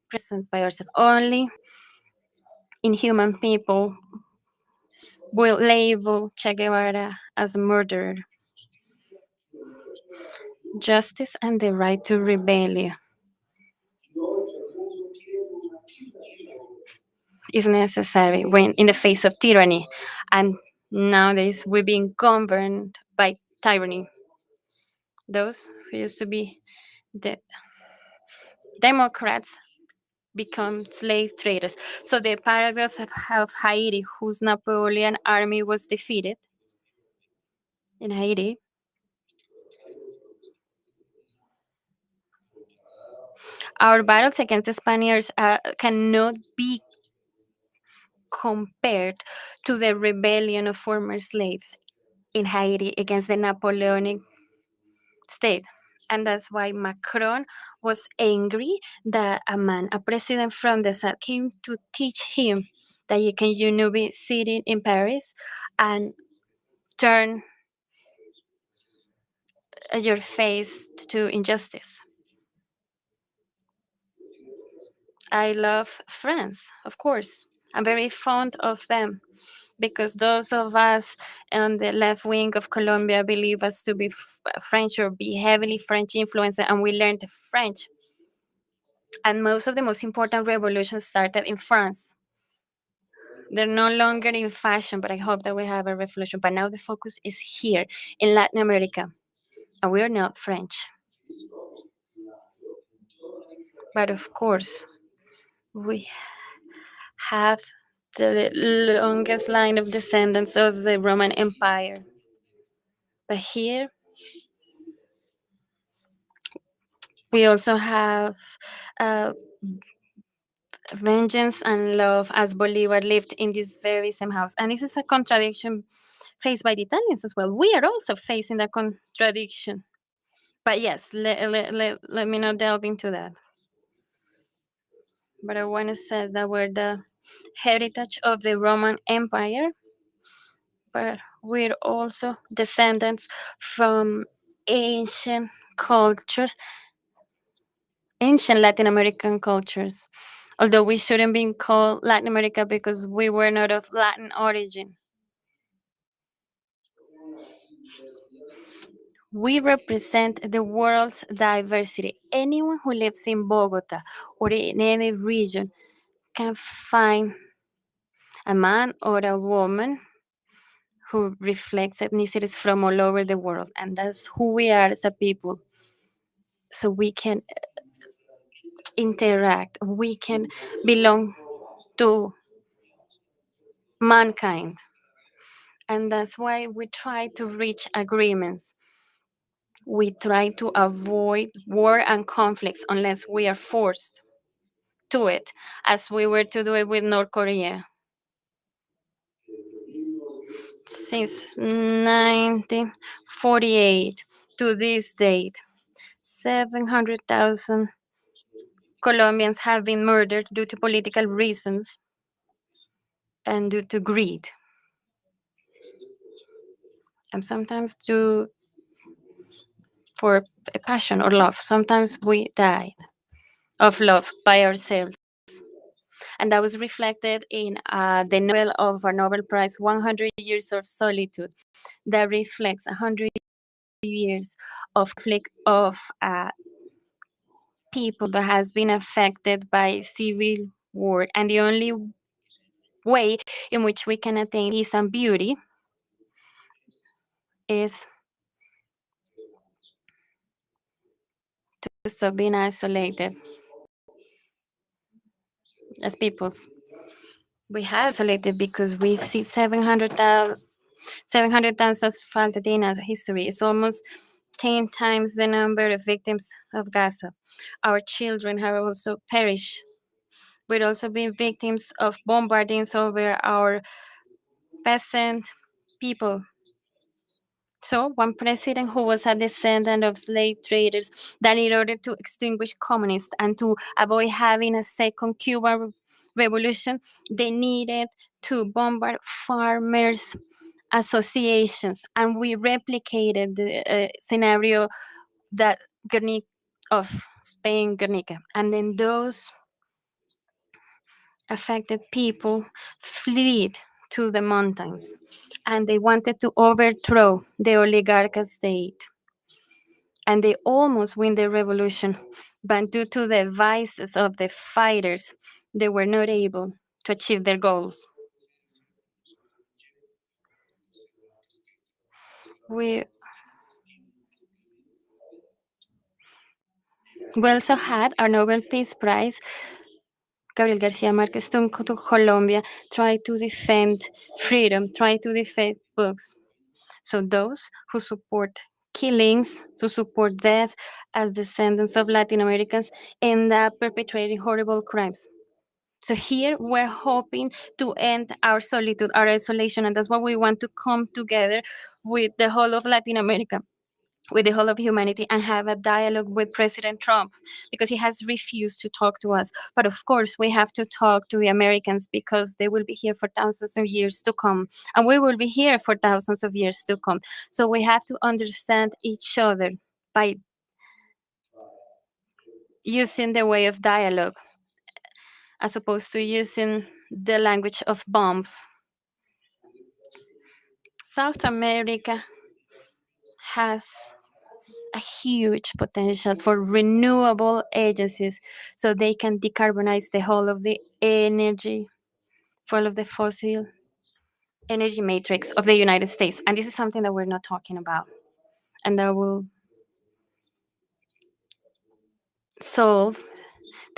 present by ourselves. Only inhuman people will label Che Guevara as a murderer. Justice and the right to rebel is necessary when in the face of tyranny. And nowadays we're being governed by tyranny. Those who used to be the Democrats become slave traders. So the paradox of Haiti, whose Napoleon army was defeated in Haiti, our battles against the Spaniards cannot be compared to the rebellion of former slaves in Haiti against the Napoleonic state. And that's why Macron was angry that a president from the South, came to teach him that you can be sitting in Paris and turn your face to injustice. I love France, of course. I'm very fond of them because those of us on the left wing of Colombia believe us to be French or be heavily French influenced, and we learned French. And most of the most important revolutions started in France. They're no longer in fashion, but I hope that we have a revolution. But now the focus is here in Latin America, and we're not French. But of course, we have the longest line of descendants of the Roman Empire. But here, we also have vengeance and love, as Bolivar lived in this very same house. And this is a contradiction faced by the Italians as well. We are also facing that contradiction. But yes, let me not delve into that. But I want to say that we're the heritage of the Roman Empire, but we're also descendants from ancient cultures, ancient Latin American cultures. Although we shouldn't be called Latin America because we were not of Latin origin. We represent the world's diversity. Anyone who lives in Bogota or in any region can find a man or a woman who reflects ethnicities from all over the world. And that's who we are as a people. So we can interact, we can belong to mankind. And that's why we try to reach agreements. We try to avoid war and conflicts unless we are forced to it, as we were to do it with North Korea. Since 1948 to this date, 700,000 Colombians have been murdered due to political reasons and due to greed. And sometimes for a passion or love. Sometimes we died of love by ourselves. And that was reflected in the Nobel of our Nobel Prize, 100 Years of Solitude, that reflects 100 years of conflict of people that has been affected by civil war. And the only way in which we can attain peace and beauty is to stop being isolated as peoples. We have isolated because we've seen 700,000 assaulted in our history. It's almost 10 times the number of victims of Gaza. Our children have also perished. We've also been victims of bombardings over our peasant people. So one president who was a descendant of slave traders, that in order to extinguish communists and to avoid having a second Cuban revolution, they needed to bombard farmers' associations. And we replicated the scenario that Guernica of Spain, Guernica. And then those affected people fled to the mountains, and they wanted to overthrow the oligarchical state. And they almost win the revolution, but due to the vices of the fighters, they were not able to achieve their goals. We also had our Nobel Peace Prize, Gabriel Garcia Marquez, to Colombia, try to defend freedom, try to defend books. So those who support killings, to support death as descendants of Latin Americans, end up perpetrating horrible crimes. So here we're hoping to end our solitude, our isolation, and that's why we want to come together with the whole of Latin America, with the whole of humanity, and have a dialogue with President Trump, because he has refused to talk to us. But of course, we have to talk to the Americans because they will be here for thousands of years to come, and we will be here for thousands of years to come. So we have to understand each other by using the way of dialogue, as opposed to using the language of bombs. South America has a huge potential for renewable agencies, so they can decarbonize the whole of the energy, full of the fossil energy matrix of the United States. And this is something that we're not talking about, and that will solve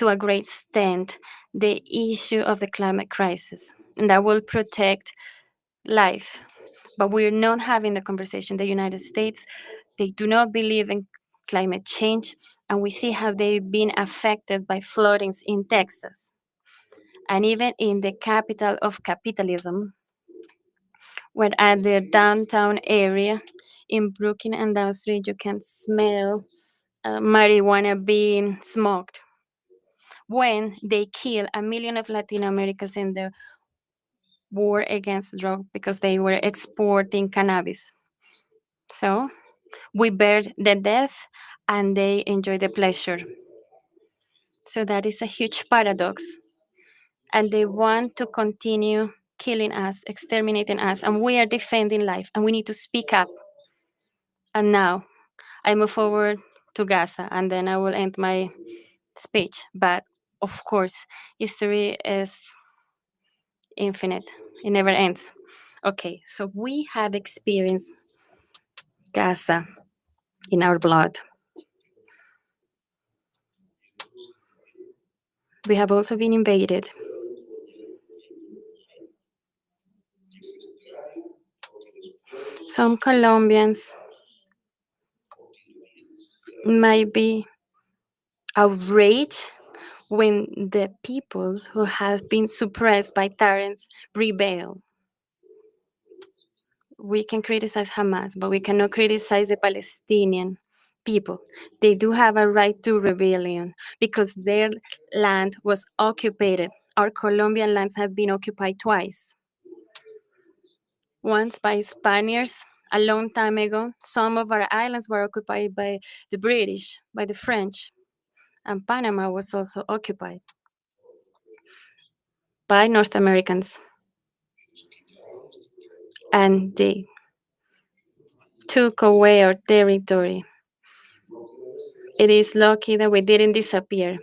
to a great extent the issue of the climate crisis, and that will protect life. But we're not having the conversation. The United States, they do not believe in climate change, and we see how they've been affected by floodings in Texas. And even in the capital of capitalism, where at the downtown area in Brooklyn and Down Street, you can smell marijuana being smoked. When they kill 1 million of Latin Americans in the war against drug because they were exporting cannabis. So we bear the death and they enjoy the pleasure. So that is a huge paradox. And they want to continue killing us, exterminating us, and we are defending life, and we need to speak up. And now I move forward to Gaza, and then I will end my speech. But of course, history is infinite, it never ends. Okay, so we have experienced Gaza in our blood. We have also been invaded. Some Colombians might be outraged when the peoples who have been suppressed by tyrants rebel. We can criticize Hamas, but we cannot criticize the Palestinian people. They do have a right to rebellion because their land was occupied. Our Colombian lands have been occupied twice. Once by Spaniards a long time ago. Some of our islands were occupied by the British, by the French, and Panama was also occupied by North Americans. And they took away our territory. It is lucky that we didn't disappear.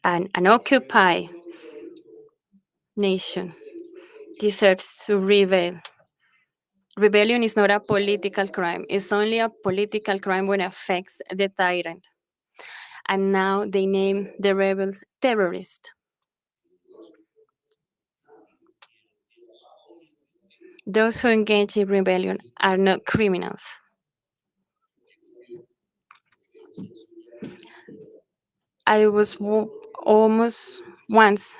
And an occupied nation deserves to rebel. Rebellion is not a political crime. It's only a political crime when it affects the tyrant. And now they name the rebels terrorists. Those who engage in rebellion are not criminals. I was almost once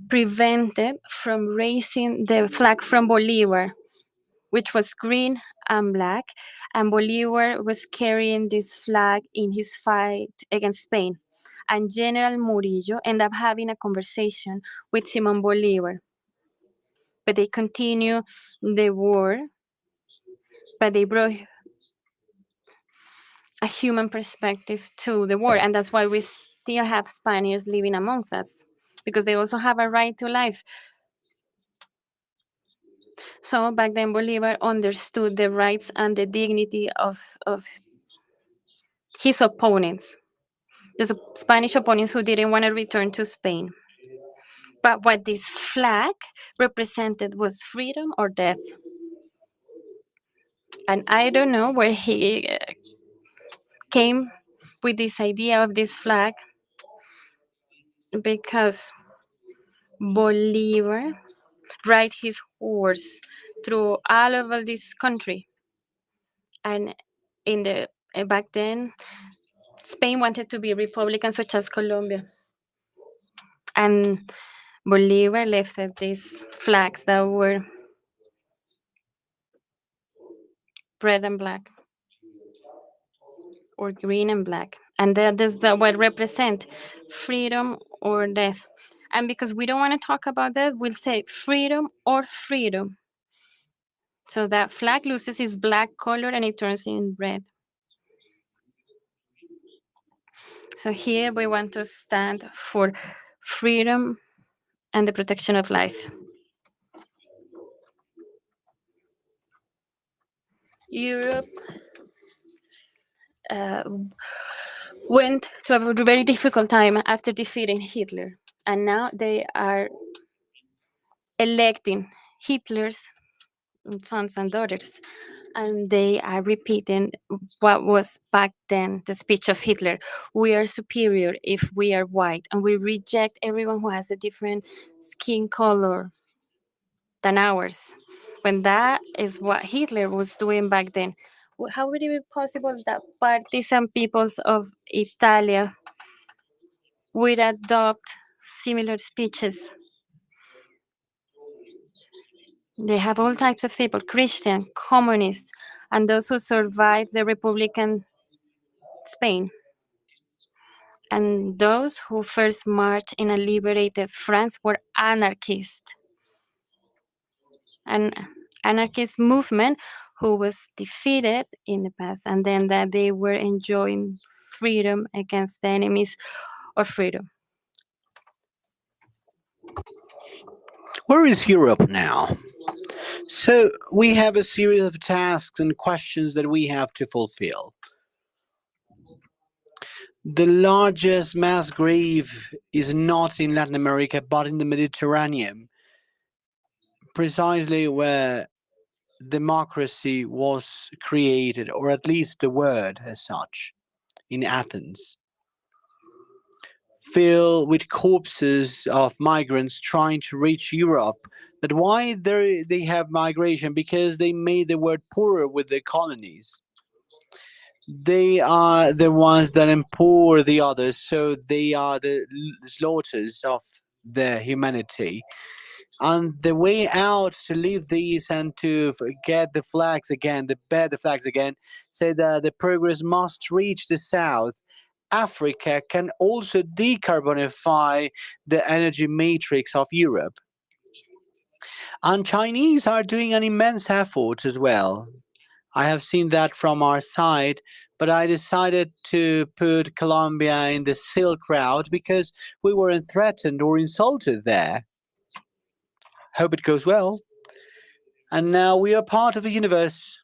prevented from raising the flag from Bolivar, which was green and black, and Bolivar was carrying this flag in his fight against Spain. And General Murillo ended up having a conversation with Simón Bolívar. But they continue the war, but they brought a human perspective to the war. And that's why we still have Spaniards living amongst us, because they also have a right to life. So back then, Bolívar understood the rights and the dignity of his opponents, the Spanish opponents who didn't want to return to Spain. But what this flag represented was freedom or death. And I don't know where he came with this idea of this flag, because Bolívar ride his horse through all over this country. And in the back then, Spain wanted to be Republican, such as Colombia. And Bolívar lifted these flags that were red and black, or green and black. And that is what represent freedom or death. And because we don't want to talk about that, we'll say freedom or freedom. So that flag loses its black color and it turns in red. So here we want to stand for freedom and the protection of life. Europe went to a very difficult time after defeating Hitler. And now they are electing Hitler's sons and daughters. and they are repeating what was back then the speech of Hitler. We are superior if we are white, and we reject everyone who has a different skin color than ours. When that is what Hitler was doing back then, how would it be possible that partisan peoples of Italia would adopt similar speeches? They have all types of people, Christian, communists, and those who survived the Republican Spain, and those who first marched in a liberated France were anarchists. An anarchist movement who was defeated in the past, and then that they were enjoying freedom against the enemies of freedom. Where is Europe now? So we have a series of tasks and questions that we have to fulfill. The largest mass grave is not in Latin America, but in the Mediterranean, precisely where democracy was created, or at least the word as such, in Athens, filled with corpses of migrants trying to reach Europe. But why they have migration? Because they made the world poorer with the colonies. They are the ones that empower the others, so they are the slaughters of the humanity. And the way out to leave these and to get the flags again, to bear the flags again, say that the progress must reach the south. Africa can also decarbonify the energy matrix of Europe. And Chinese are doing an immense effort as well. I have seen that from our side, but I decided to put Colombia in the Silk Route because we weren't threatened or insulted there. Hope it goes well. And now we are part of the universe.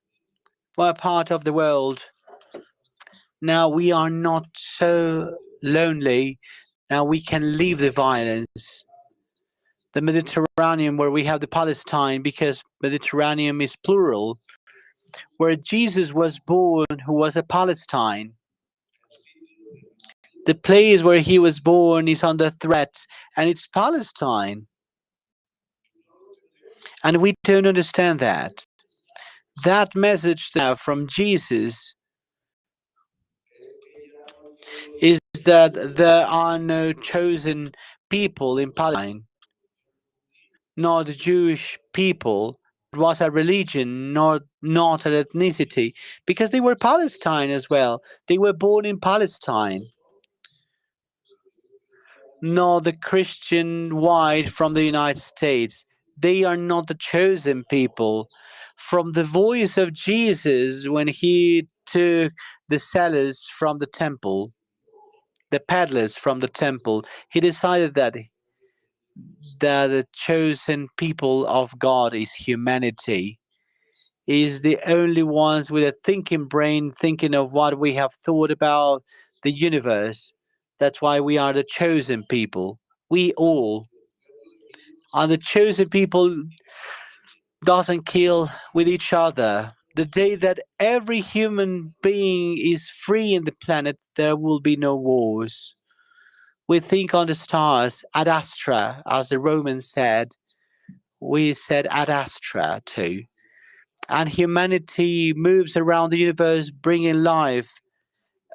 We're part of the world. Now we are not so lonely. Now we can leave the violence. The Mediterranean, where we have the Palestine, because Mediterranean is plural, where Jesus was born, who was a Palestine. The place where he was born is under threat, and it's Palestine. And we don't understand that. That message now from Jesus is that there are no chosen people in Palestine, not the Jewish people. It was a religion, not an ethnicity, because they were Palestine as well. They were born in Palestine. Not the Christian white from the United States. They are not the chosen people. From the voice of Jesus when he took the sellers from the temple, the peddlers from the temple, he decided that the chosen people of God is humanity. Is the only ones with a thinking brain, thinking of what we have thought about the universe. That's why we are the chosen people. We all are the chosen people. Doesn't kill with each other. The day that every human being is free in the planet, there will be no wars. We think on the stars, ad astra, as the Romans said. We said ad astra too. And humanity moves around the universe bringing life.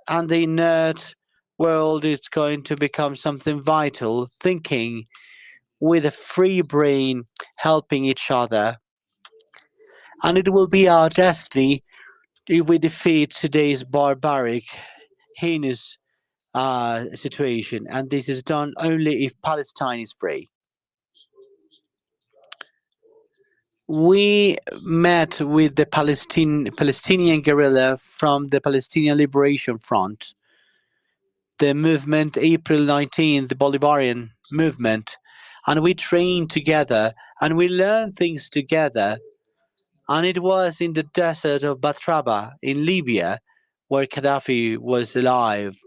And the inert world is going to become something vital, thinking with a free brain, helping each other. And it will be our destiny if we defeat today's barbaric, heinous situation. And this is done only if Palestine is free. We met with the Palestinian guerrilla from the Palestinian Liberation Front, the movement April 19th, the Bolivarian movement, and we trained together and we learned things together. And it was in the desert of Batraba in Libya where Gaddafi was alive.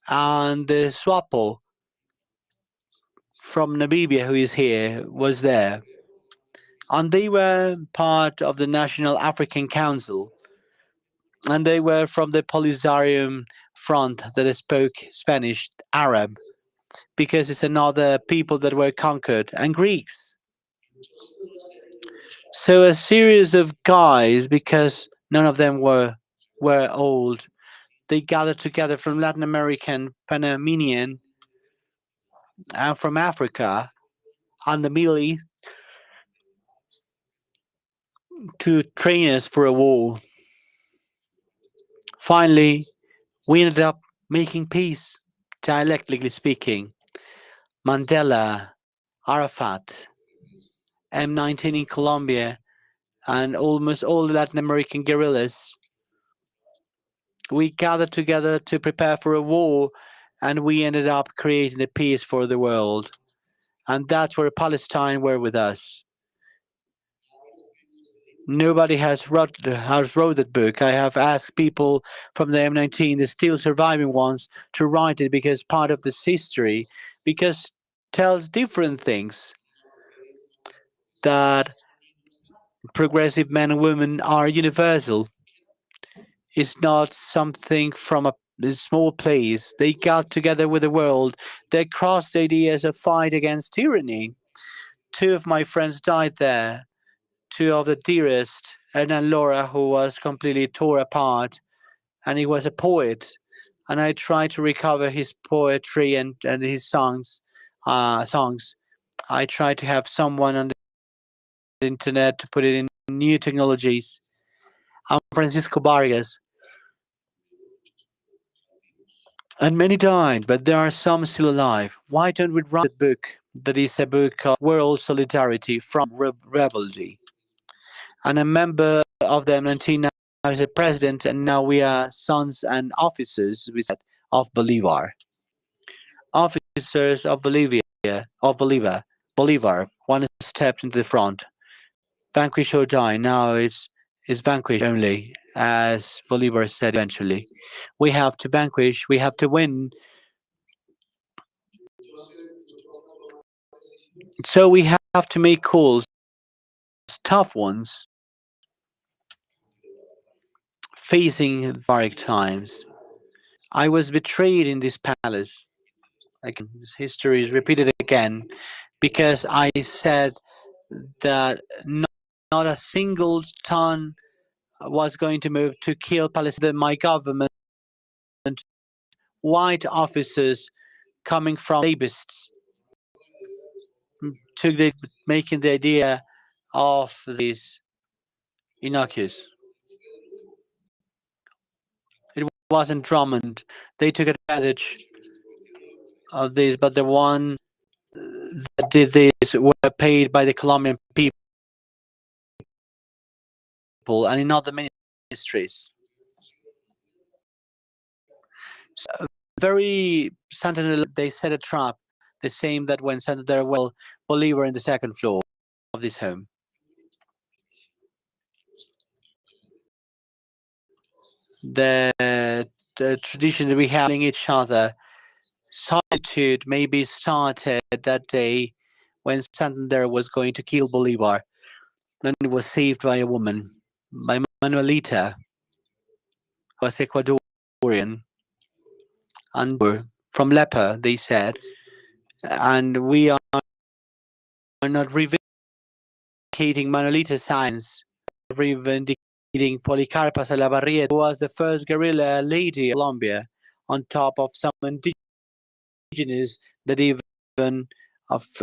And the Swapo from Namibia, who is here, was there. And they were part of the National African Council, and they were from the Polisario front that spoke Spanish, Arab, because it's another people that were conquered, and Greeks. So a series of guys, because none of them were old, they gathered together from Latin American, Panamanian, and from Africa and the Middle East to train us for a war. Finally, we ended up making peace, dialectically speaking. Mandela, Arafat, M19 in Colombia, and almost all the Latin American guerrillas. We gathered together to prepare for a war, and we ended up creating a peace for the world. And that's where Palestine were with us. Nobody has wrote that book. I have asked people from the M19, the still surviving ones, to write it because part of this history, because tells different things, that progressive men and women are universal. It's not something from a small place. They got together with the world. They crossed the ideas of fight against tyranny. Two of my friends died there. Two of the dearest, Hernan Laura, who was completely tore apart, and he was a poet. And I tried to recover his poetry and his songs. I tried to have someone on the internet to put it in new technologies. I'm Francisco Vargas. And many died, but there are some still alive. Why don't we write a book that is a book of world solidarity from rebellion? And a member of the M19 now is a president, and now we are sons and officers, we said, of Bolivar. Officers of Bolivar, one stepped into the front. Vanquish or die. Now it's vanquish only, as Bolivar said eventually. We have to vanquish, we have to win. So we have to make calls, tough ones, facing dark times. I was betrayed in this palace. Again, history is repeated again, because I said that not a single ton was going to move to kill Palestine. My government, white officers coming from Labists, making the idea of this innocuous. It wasn't Drummond. They took advantage of this, but the one that did this were paid by the Colombian people and in other ministries. So very Santander, they set a trap, the same that when Santander will Bolivar in the second floor of this home. The tradition that we have in each other, solitude maybe started that day when Santander was going to kill Bolivar, and it was saved by a woman, by Manuelita, who was Ecuadorian, and from leper, they said, and we are not revindicating Manuelita's science, revindicating Policarpa Salabarrieta, who was the first guerrilla lady of Colombia, on top of some indigenous that even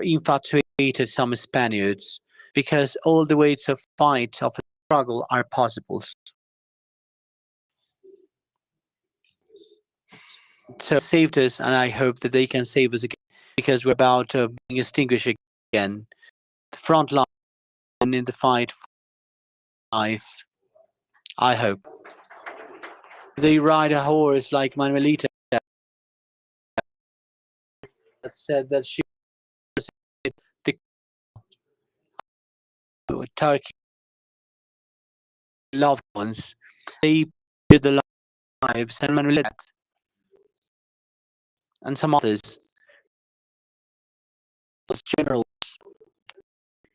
infatuated some Spaniards, because all the ways of fight, of struggle, are possible. So saved us, and I hope that they can save us again, because we're about to being extinguished again. The front line in the fight for life, I hope. They ride a horse like Manuelita, that said that she was the Turkey loved ones. They did the lives, and Manuelita and some others, generals.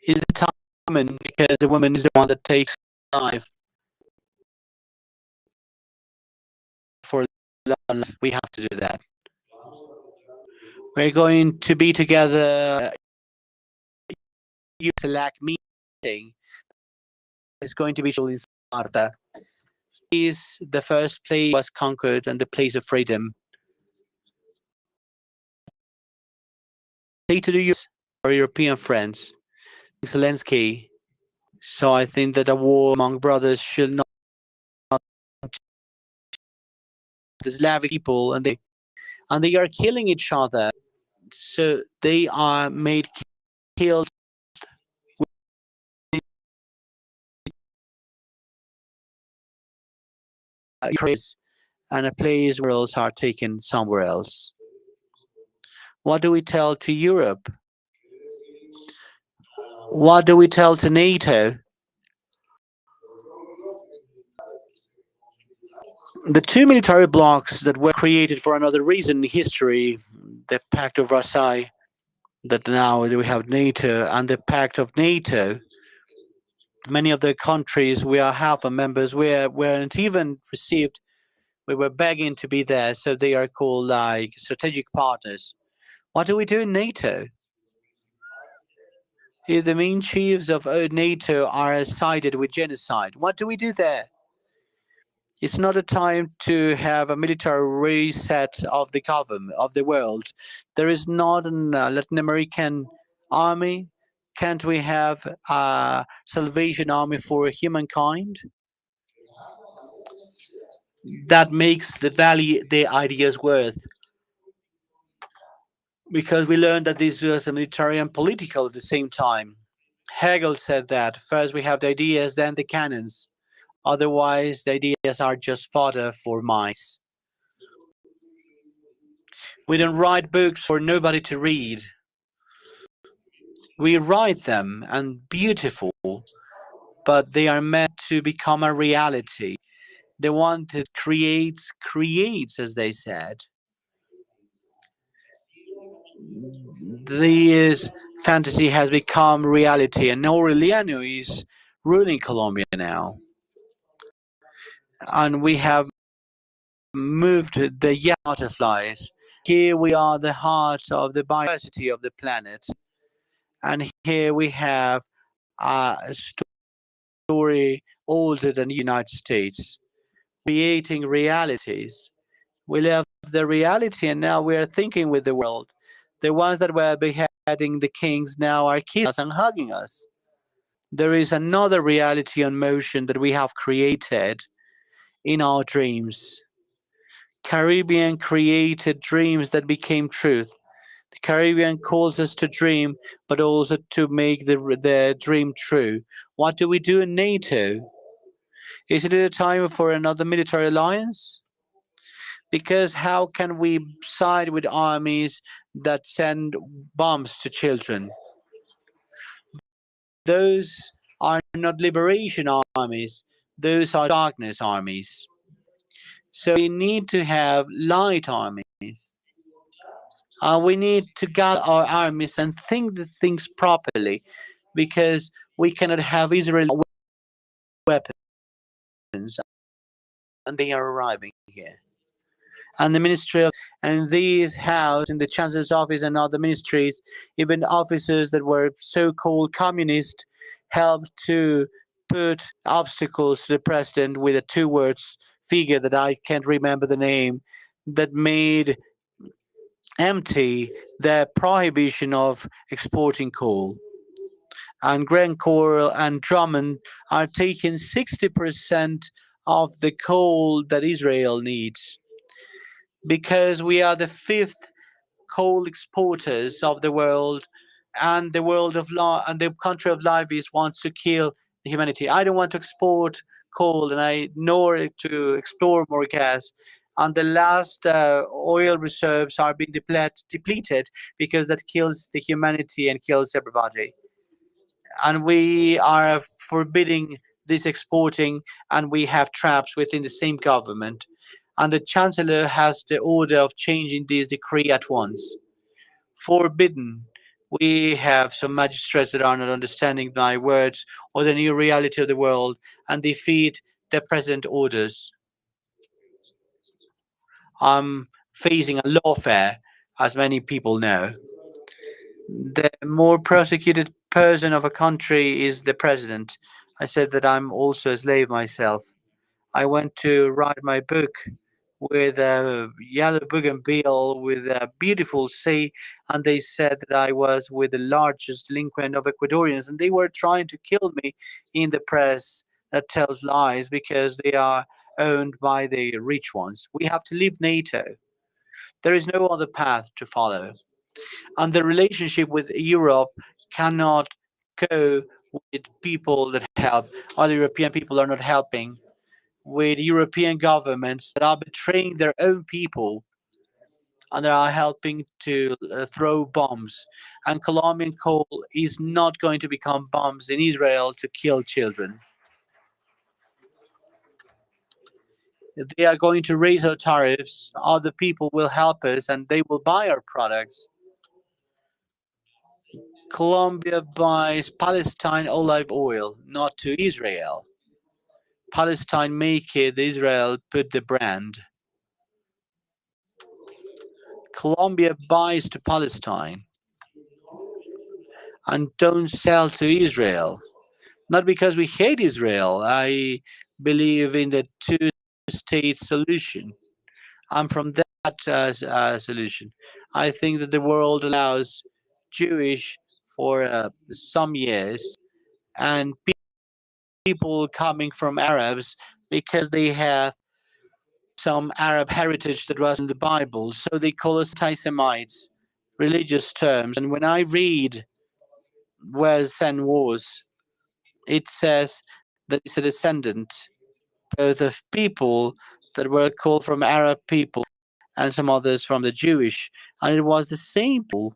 Is the time woman, because the woman is the one that takes life. For life, we have to do that. We're going to be together. Select meeting is going to be in Sparta. Is the first place was conquered and the place of freedom. Say to the our European friends, Zelensky. So I think that a war among brothers should not the Slavic people, and they are killing each other. So they are made killed and a place where else are taken somewhere else. What do we tell to Europe? What do we tell to NATO? The two military blocs that were created for another reason in history, the Pact of Versailles, that now we have NATO, and the Pact of NATO, many of the countries we are half members weren't even received. We were begging to be there, so they are called like strategic partners. What do we do in NATO? If the main chiefs of NATO are sided with genocide, what do we do there? It's not a time to have a military reset of the government of the world. There is not a Latin American army. Can't we have a Salvation Army for humankind? That makes the ideas worth. Because we learned that this was a military and political at the same time. Hegel said that first we have the ideas, then the cannons. Otherwise, the ideas are just fodder for mice. We don't write books for nobody to read. We write them, and beautiful, but they are meant to become a reality. The one that creates, as they said. This fantasy has become reality, and Aureliano is ruling Colombia now. And we have moved the butterflies. Here we are, the heart of the biodiversity of the planet. And here we have a story older than the United States, creating realities. We left the reality, and now we are thinking with the world. The ones that were beheading the kings now are kissing us and hugging us. There is another reality on motion that we have created in our dreams. Caribbean created dreams that became truth. The Caribbean calls us to dream, but also to make the dream true. What do we do in NATO? Is it a time for another military alliance? Because how can we side with armies that send bombs to children? Those are not liberation armies, those are darkness armies. So we need to have light armies. We need to gather our armies and think the things properly, because we cannot have Israeli weapons, and they are arriving here. And the ministry of, and these house in the chancellor's office and other ministries, even officers that were so-called communist, helped to put obstacles to the president with a two words figure that I can't remember the name, that made empty the prohibition of exporting coal. And Glencore and Drummond are taking 60% of the coal that Israel needs, because we are the fifth coal exporters of the world, and the world of law and the country of lives wants to kill humanity. I don't want to export coal, and nor to explore more gas. And the last oil reserves are being depleted, because that kills the humanity and kills everybody. And we are forbidding this exporting, and we have traps within the same government. And the chancellor has the order of changing this decree at once. Forbidden. We have some magistrates that are not understanding my words or the new reality of the world and defeat the present orders. I'm facing a lawfare, as many people know. The more prosecuted person of a country is the president. I said that I'm also a slave myself. I went to write my book with a yellow bougainville with a beautiful sea, and they said that I was with the largest delinquent of Ecuadorians, and they were trying to kill me in the press that tells lies because they are owned by the rich ones. We have to leave NATO. There is no other path to follow. And the relationship with Europe cannot go with people that help. Other European people are not helping, with European governments that are betraying their own people and that are helping to throw bombs. And Colombian coal is not going to become bombs in Israel to kill children. If they are going to raise our tariffs, other people will help us and they will buy our products. Colombia buys Palestine olive oil, not to Israel. Palestine make it, Israel put the brand. Colombia buys to Palestine and don't sell to Israel. Not because we hate Israel. I believe in the two-state solution. I'm from that solution. I think that the world allows Jewish for some years and people coming from Arabs because they have some Arab heritage that was in the Bible. So they call us anti-Semites, religious terms. And when I read where Zen was, it says that it's a descendant both of people that were called from Arab people and some others from the Jewish. And it was the same people.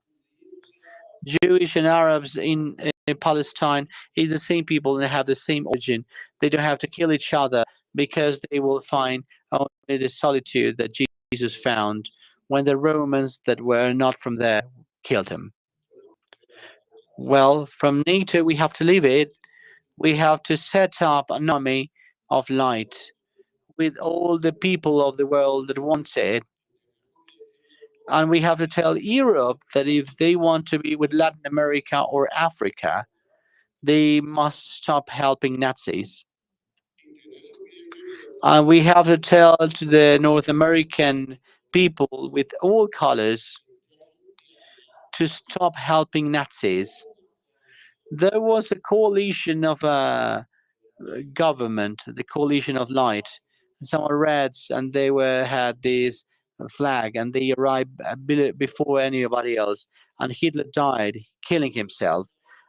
Jewish and Arabs in Palestine is the same people and they have the same origin. They don't have to kill each other because they will find only the solitude that Jesus found when the Romans that were not from there killed him. Well, from NATO, we have to leave it. We have to set up an army of light with all the people of the world that want it. And we have to tell Europe that if they want to be with Latin America or Africa, they must stop helping Nazis. And we have to tell to the North American people with all colors to stop helping Nazis. There was a coalition of government, the coalition of light. Some were reds, and they had this flag, and they arrived before anybody else. And Hitler died, killing himself.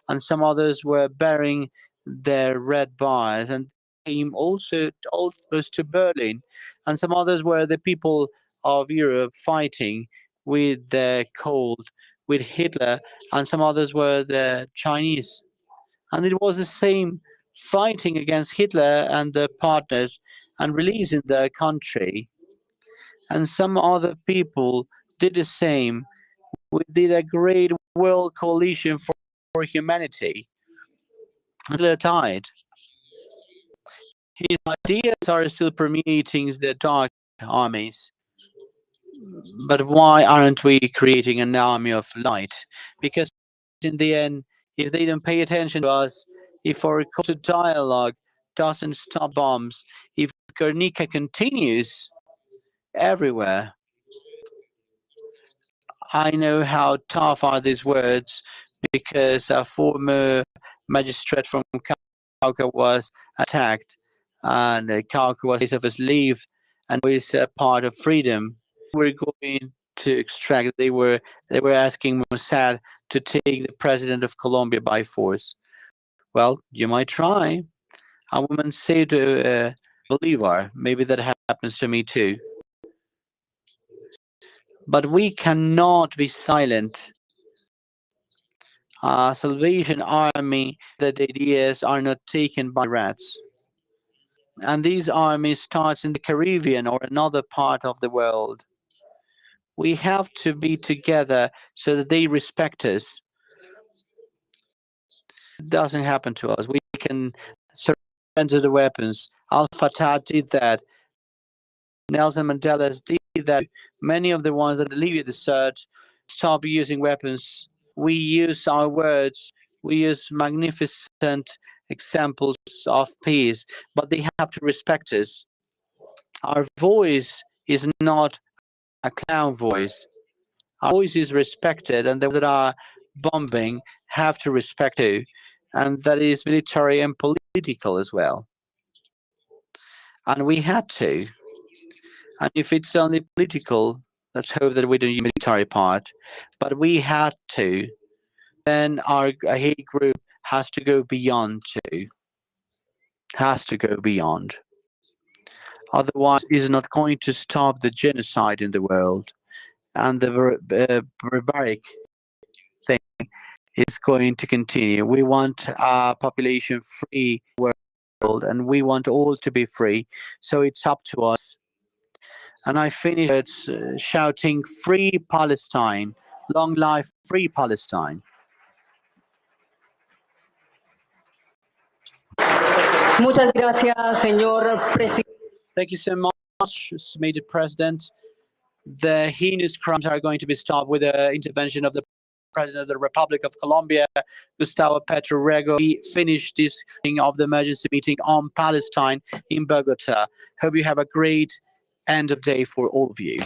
And some others were bearing their red bars, and came also almost to Berlin. And some others were the people of Europe fighting with the cold, with Hitler, and some others were the Chinese. And it was the same fighting against Hitler and their partners and releasing their country. And some other people did the same. We did a great world coalition for humanity. Hitler died. His ideas are still permeating the dark armies. But why aren't we creating an army of light? Because in the end, if they don't pay attention to us, if our call to dialogue doesn't stop bombs, if Guernica continues everywhere, I know how tough are these words because a former magistrate from Cauca was attacked, and Cauca was of his leave and was a part of freedom. We're going to extract. They were asking Mossad to take the president of Colombia by force. Well, you might try. A woman said to Bolivar, maybe that happens to me too. But we cannot be silent. Salvation Army, that ideas are not taken by rats. And these armies starts in the Caribbean or another part of the world. We have to be together so that they respect us. It doesn't happen to us. We can surrender the weapons. Al-Fatah did that. Nelson Mandela did that. Many of the ones that leave the desert stop using weapons. We use our words. We use magnificent examples of peace, but they have to respect us. Our voice is not a clown voice. Our voice is respected, and those that are bombing have to respect it, and that is military and political as well. And we had to. And if it's only political, let's hope that we don't use the military part. But we had to. Then our Hague Group has to go beyond too. Has to go beyond. Otherwise, it's not going to stop the genocide in the world. And the barbaric thing is going to continue. We want a population-free world, and we want all to be free. So it's up to us. And I finished shouting, "Free Palestine! Long life, free Palestine!" Muchas gracias, señor presidente. Thank you so much, estimated President. The heinous crimes are going to be stopped with the intervention of the President of the Republic of Colombia, Gustavo Petro. We finished this thing of the emergency meeting on Palestine in Bogotá. Hope you have a great end of day for all of you.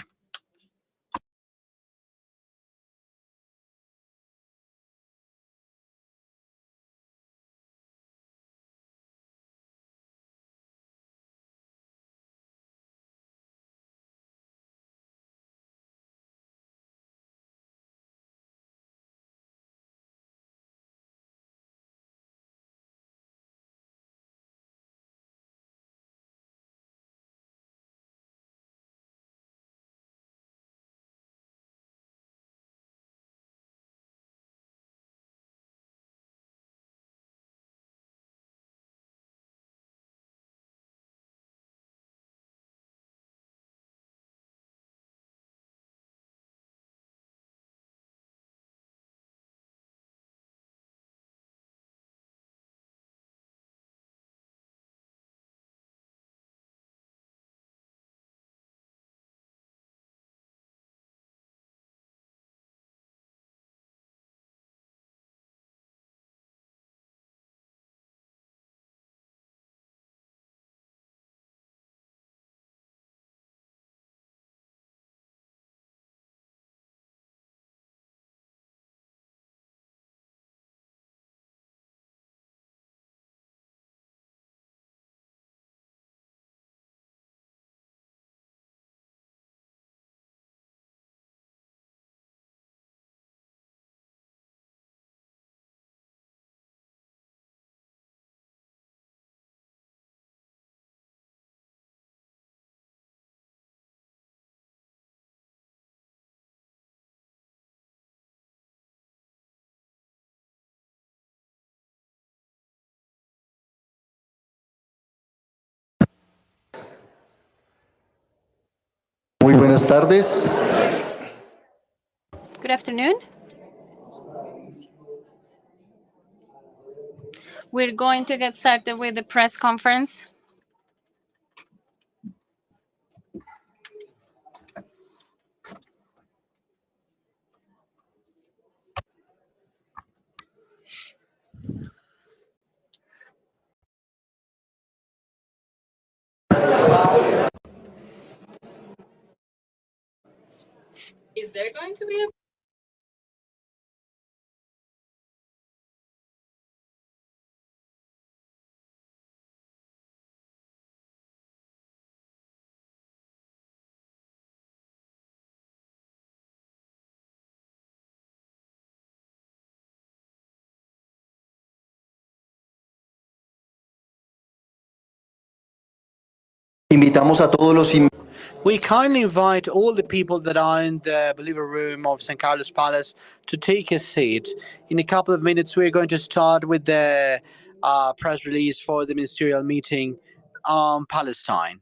Muy buenas tardes. Good afternoon. We're going to get started with the press conference. Is there going to be a Invitamos a todos los We kindly invite all the people that are in the Believer Room of St. Carlos Palace to take a seat. In a couple of minutes, we're going to start with the press release for the ministerial meeting on Palestine.